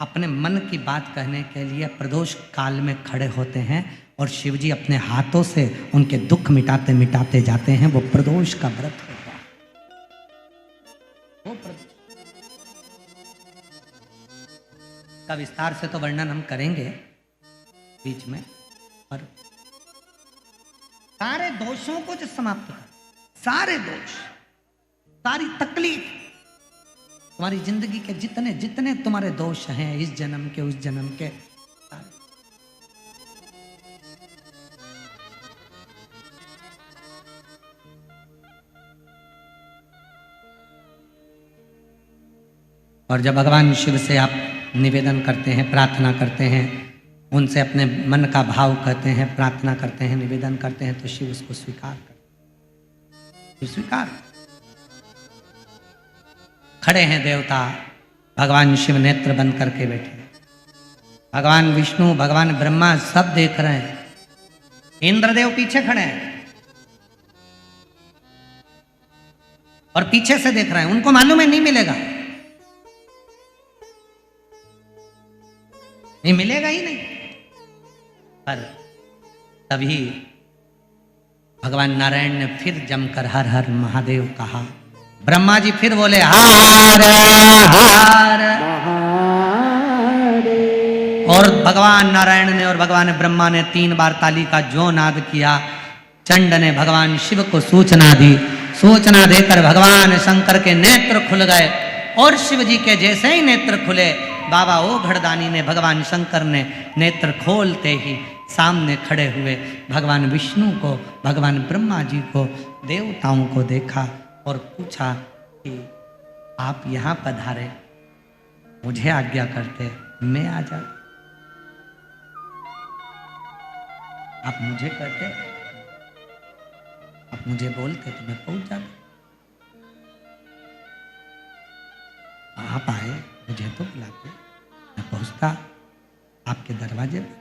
अपने मन की बात कहने के लिए प्रदोष काल में खड़े होते हैं और शिवजी अपने हाथों से उनके दुख मिटाते मिटाते जाते हैं। वो प्रदोष का व्रत होता है। वो का विस्तार से तो वर्णन हम करेंगे बीच में, पर सारे दोषों को जो समाप्त कर, सारे दोष, सारी तकलीफ, तुम्हारी जिंदगी के जितने जितने तुम्हारे दोष हैं, इस जन्म के उस जन्म के, और जब भगवान शिव से आप निवेदन करते हैं, प्रार्थना करते हैं, उनसे अपने मन का भाव कहते हैं, प्रार्थना करते हैं, निवेदन करते हैं, तो शिव उसको स्वीकार करते, स्वीकार। खड़े हैं देवता, भगवान शिव नेत्र बंद करके बैठे, भगवान विष्णु, भगवान ब्रह्मा सब देख रहे हैं, इंद्रदेव पीछे खड़े हैं और पीछे से देख रहे हैं। उनको मालूम है नहीं मिलेगा, नहीं मिलेगा ही नहीं। पर तभी भगवान नारायण ने फिर जमकर हर हर महादेव कहा। ब्रह्मा जी फिर बोले हार हार, और भगवान नारायण ने और भगवान ब्रह्मा ने 3 बार ताली का जो नाद किया। चंड ने भगवान शिव को सूचना दी, सूचना देकर भगवान शंकर के नेत्र खुल गए और शिव जी के जैसे ही नेत्र खुले, बाबा ओ घड़दानी ने, भगवान शंकर ने नेत्र खोलते ही सामने खड़े हुए भगवान विष्णु को, भगवान ब्रह्मा जी को, देवताओं को देखा और पूछा कि आप यहाँ पधारे, मुझे आज्ञा करते मैं आ जाता, आप मुझे कहते, आप मुझे बोलते तो मैं पहुंच जाता, आप आए मुझे तो बुलाते, मैं पहुंचता आपके दरवाजे पर।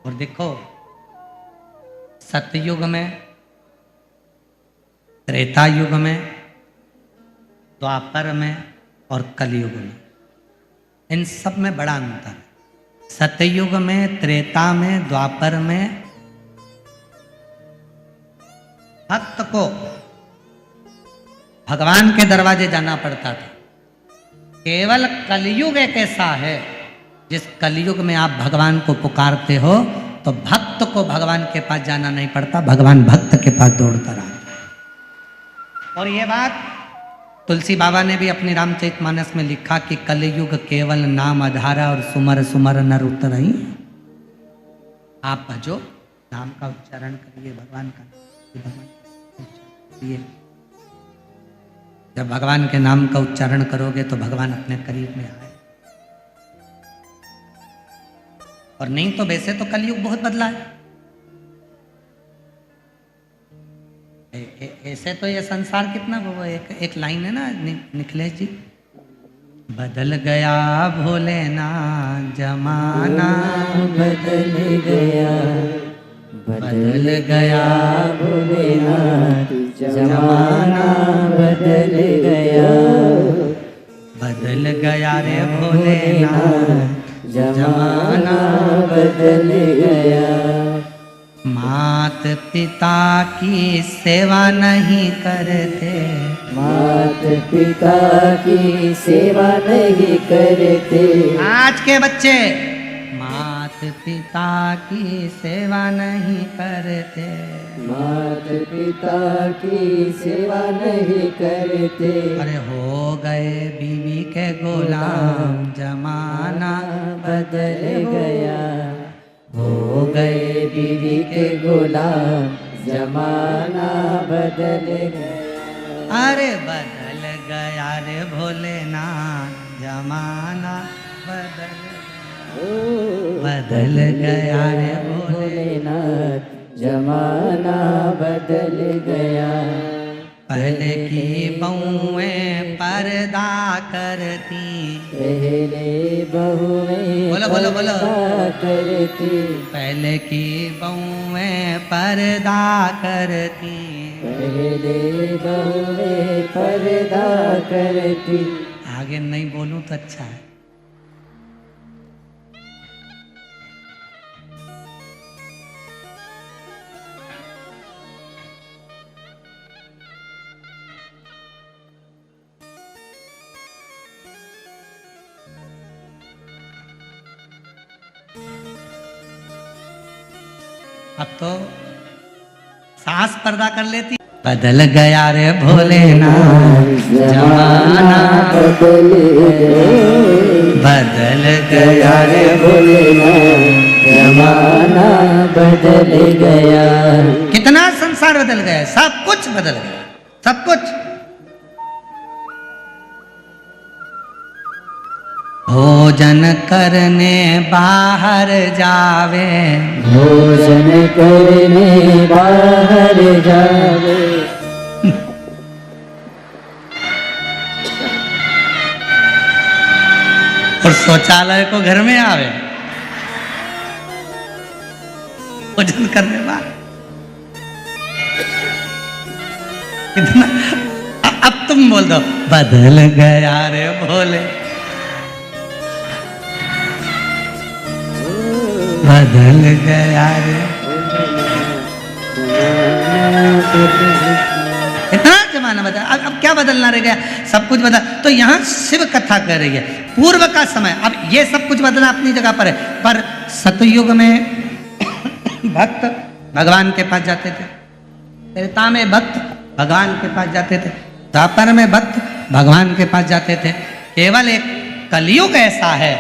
और देखो, सतयुग में, त्रेता युग में, द्वापर में और कलयुग में, इन सब में बड़ा अंतर है। सतयुग में, त्रेता में, द्वापर में भक्त को भगवान के दरवाजे जाना पड़ता था। केवल कलयुग एक ऐसा है, जिस कलयुग में आप भगवान को पुकारते हो तो भक्त को भगवान के पास जाना नहीं पड़ता, भगवान भक्त के पास दौड़ता रहा। और ये बात तुलसी बाबा ने भी अपनी रामचरितमानस में लिखा कि कलयुग केवल नाम आधारा और सुमर सुमर नर उतरहि। आप भजो, नाम का उच्चारण करिए, भगवान का करिए। जब भगवान के नाम का उच्चारण करोगे तो भगवान अपने करीब में आए। और नहीं तो वैसे तो कलयुग बहुत बदला है। ऐसे तो ये संसार कितना, वो एक लाइन है ना निखिलेश जी, बदल गया भोलेनाथ जमाना, बदल गया, बदल गया भोलेनाथ जमाना, बदल गया, बदल गया रे भोलेनाथ जमाना बदल गया। मात पिता की सेवा नहीं करते, मात पिता की सेवा नहीं करते, आज के बच्चे मात पिता की सेवा नहीं करते, मात पिता की सेवा नहीं करते। अरे हो गए बीवी के गुलाम जमाना बदल गया, हो गए बीवी के गुलाम जमाना बदल गया। अरे बदल गया रे भोलेनाथ जमाना बदल गया, बदल गया रे भोलेनाथ जमाना बदल गया। पहले की बहुएं पर्दा करती, पहले बहुएं बोलो बोलो बोलो, पर्दा करती, पहले की बहुएं पर्दा करती, पहले बहुएं पर्दा करती। आगे नहीं बोलूं तो अच्छा है। अब तो सास पर्दा कर लेती। बदल गया रे भोलेनाथ जमाना बदल गया, बदल गया रे भोलेनाथ जमाना बदल गया। कितना संसार बदल गया, सब कुछ बदल गया, सब कुछ। भोजन करने बाहर जावे, भोजन करने बाहर जावे, और शौचालय को घर में आवे, भोजन करने बाहर। कितना, अब तुम बोल दो, बदल गया रे भोले, बदल गया रे। इतना जमाना बदल, अब क्या बदलना रह गया, सब कुछ बदल। तो यहाँ शिव कथा कर रही है पूर्व का समय। अब ये सब कुछ बदला अपनी जगह पर है, पर सतयुग में भक्त भगवान के पास जाते थे, त्रेता में भक्त भगवान के पास जाते थे, द्वापर में भक्त भगवान के पास जाते थे। केवल एक कलयुग ऐसा है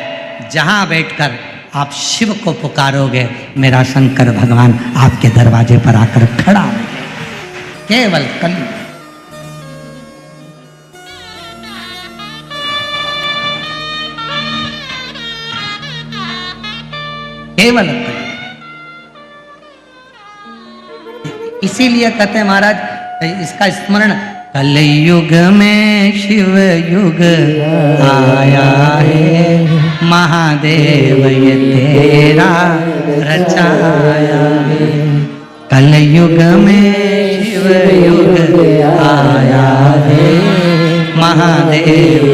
जहां बैठकर आप शिव को पुकारोगे, मेरा शंकर भगवान आपके दरवाजे पर आकर खड़ा है। केवल कलयुग। केवल कलयुग। इसीलिए कहते हैं महाराज इसका स्मरण, कलयुग में शिव युग आया है, महादेव ये तेरा रचाया है। कलयुग में शिव युग आया है, महादेव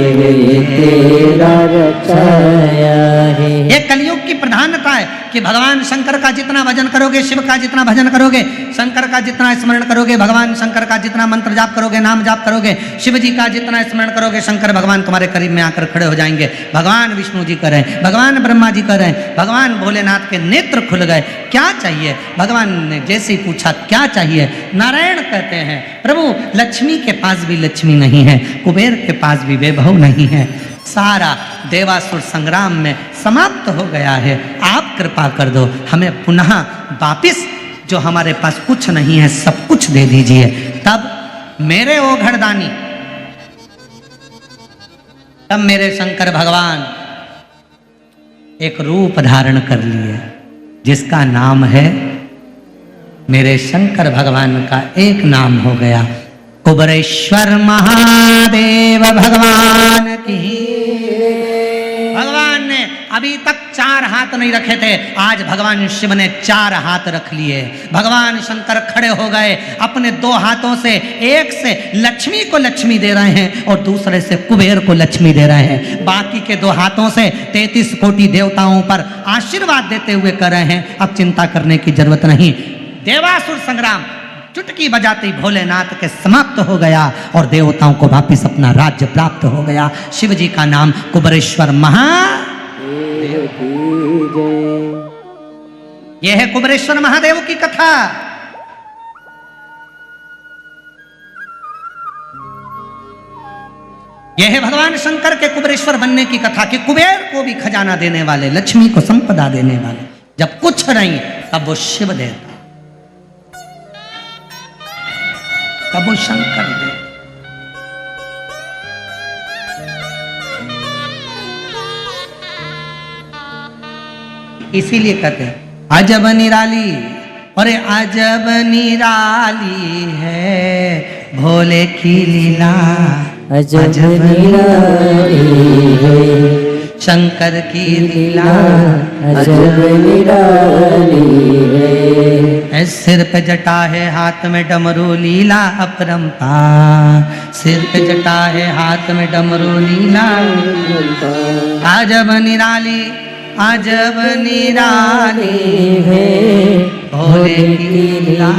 ये तेरा रचाया है। ये कलयुग की प्रधानता है कि भगवान शंकर का जितना भजन करोगे, शिव का जितना भजन करोगे, शंकर का जितना स्मरण करोगे, भगवान शंकर का जितना मंत्र जाप करोगे, नाम जाप करोगे, शिव जी का जितना स्मरण करोगे, शंकर भगवान तुम्हारे करीब में आकर खड़े हो जाएंगे। भगवान विष्णु जी करें, भगवान ब्रह्मा जी करें, भगवान भोलेनाथ के नेत्र खुल गए, क्या चाहिए? भगवान ने जैसे ही पूछा क्या चाहिए, नारायण कहते हैं प्रभु लक्ष्मी के पास भी लक्ष्मी नहीं है, कुबेर के पास भी वैभव नहीं है, सारा देवासुर संग्राम में समाप्त हो गया है, आप कृपा कर दो, हमें पुनः वापिस जो हमारे पास कुछ नहीं है सब कुछ दे दीजिए। तब मेरे ओ घरदानी, तब मेरे शंकर भगवान एक रूप धारण कर लिए जिसका नाम है, मेरे शंकर भगवान का एक नाम हो गया, कुबरेश्वर महादेव भगवान की। भगवान ने अभी तक 4 हाथ नहीं रखे थे, आज भगवान शिव ने 4 हाथ रख लिए। भगवान शंकर खड़े हो गए, अपने 2 हाथों से, एक से लक्ष्मी को लक्ष्मी दे रहे हैं और दूसरे से कुबेर को लक्ष्मी दे रहे हैं। बाकी के 2 हाथों से 33 कोटि देवताओं पर आशीर्वाद देते हुए कर रहे हैं। अब चिंता करने की जरूरत नहीं। देवासुर संग्राम चुटकी बजाते ही भोलेनाथ के समाप्त हो गया और देवताओं को वापिस अपना राज्य प्राप्त हो गया। शिव जी का नाम कुबरेश्वर महादेव की जय। यह है कुबरेश्वर महादेव की कथा। यह है भगवान शंकर के कुबरेश्वर बनने की कथा कि कुबेर को भी खजाना देने वाले, लक्ष्मी को संपदा देने वाले, जब कुछ नहीं तब वो शिव देता, तब वो शंकर दे। इसीलिए कहते हैं अजब निराली, अरे अजब निराली है भोले की लीला, अजब निराली है शंकर की लीला, अजब निराली है। सिर पे जटा है हाथ में डमरू, लीला अपरंपार। सिर पे जटा है हाथ में डमरू, लीला अजब निराली, अजब निराली है भोले की लीला,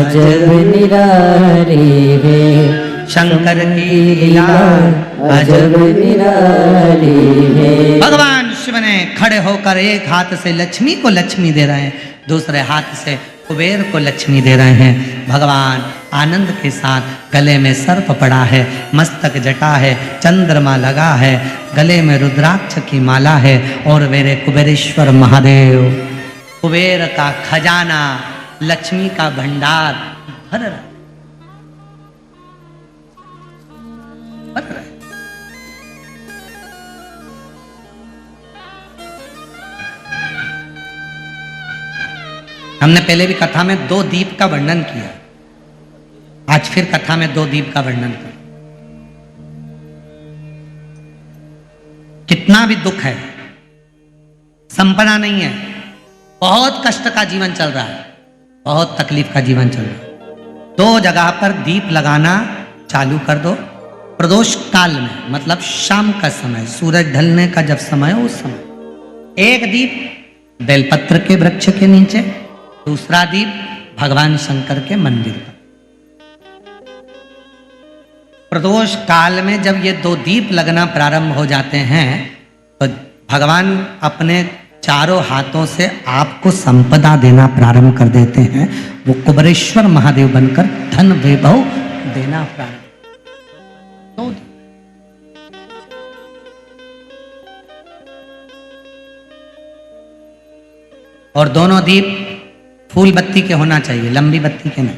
अजब निराली है शंकर की लीला, अजब निराली है। भगवान शिव ने खड़े होकर एक हाथ से लक्ष्मी को लक्ष्मी दे रहे हैं, दूसरे हाथ से कुबेर को लक्ष्मी दे रहे हैं। भगवान आनंद के साथ, गले में सर्प पड़ा है, मस्तक जटा है, चंद्रमा लगा है, गले में रुद्राक्ष की माला है और मेरे कुबेरेश्वर महादेव, कुबेर का खजाना, लक्ष्मी का भंडार भर रहा है। हमने पहले भी कथा में 2 दीप का वर्णन किया, आज फिर कथा में 2 दीप का वर्णन कर। कितना भी दुख है, संपदा नहीं है, बहुत कष्ट का जीवन चल रहा है, बहुत तकलीफ का जीवन चल रहा है, 2 जगह पर दीप लगाना चालू कर दो। प्रदोष काल में, मतलब शाम का समय, सूरज ढलने का जब समय हो उस समय एक दीप बेलपत्र के वृक्ष के नीचे, दूसरा दीप भगवान शंकर के मंदिर पर। प्रदोष काल में जब ये 2 दीप लगना प्रारंभ हो जाते हैं तो भगवान अपने चारों हाथों से आपको संपदा देना प्रारंभ कर देते हैं। वो कुबरेश्वर महादेव बनकर धन वैभव देना प्रारंभ। और दोनों दीप फूल बत्ती के होना चाहिए, लंबी बत्ती के नहीं।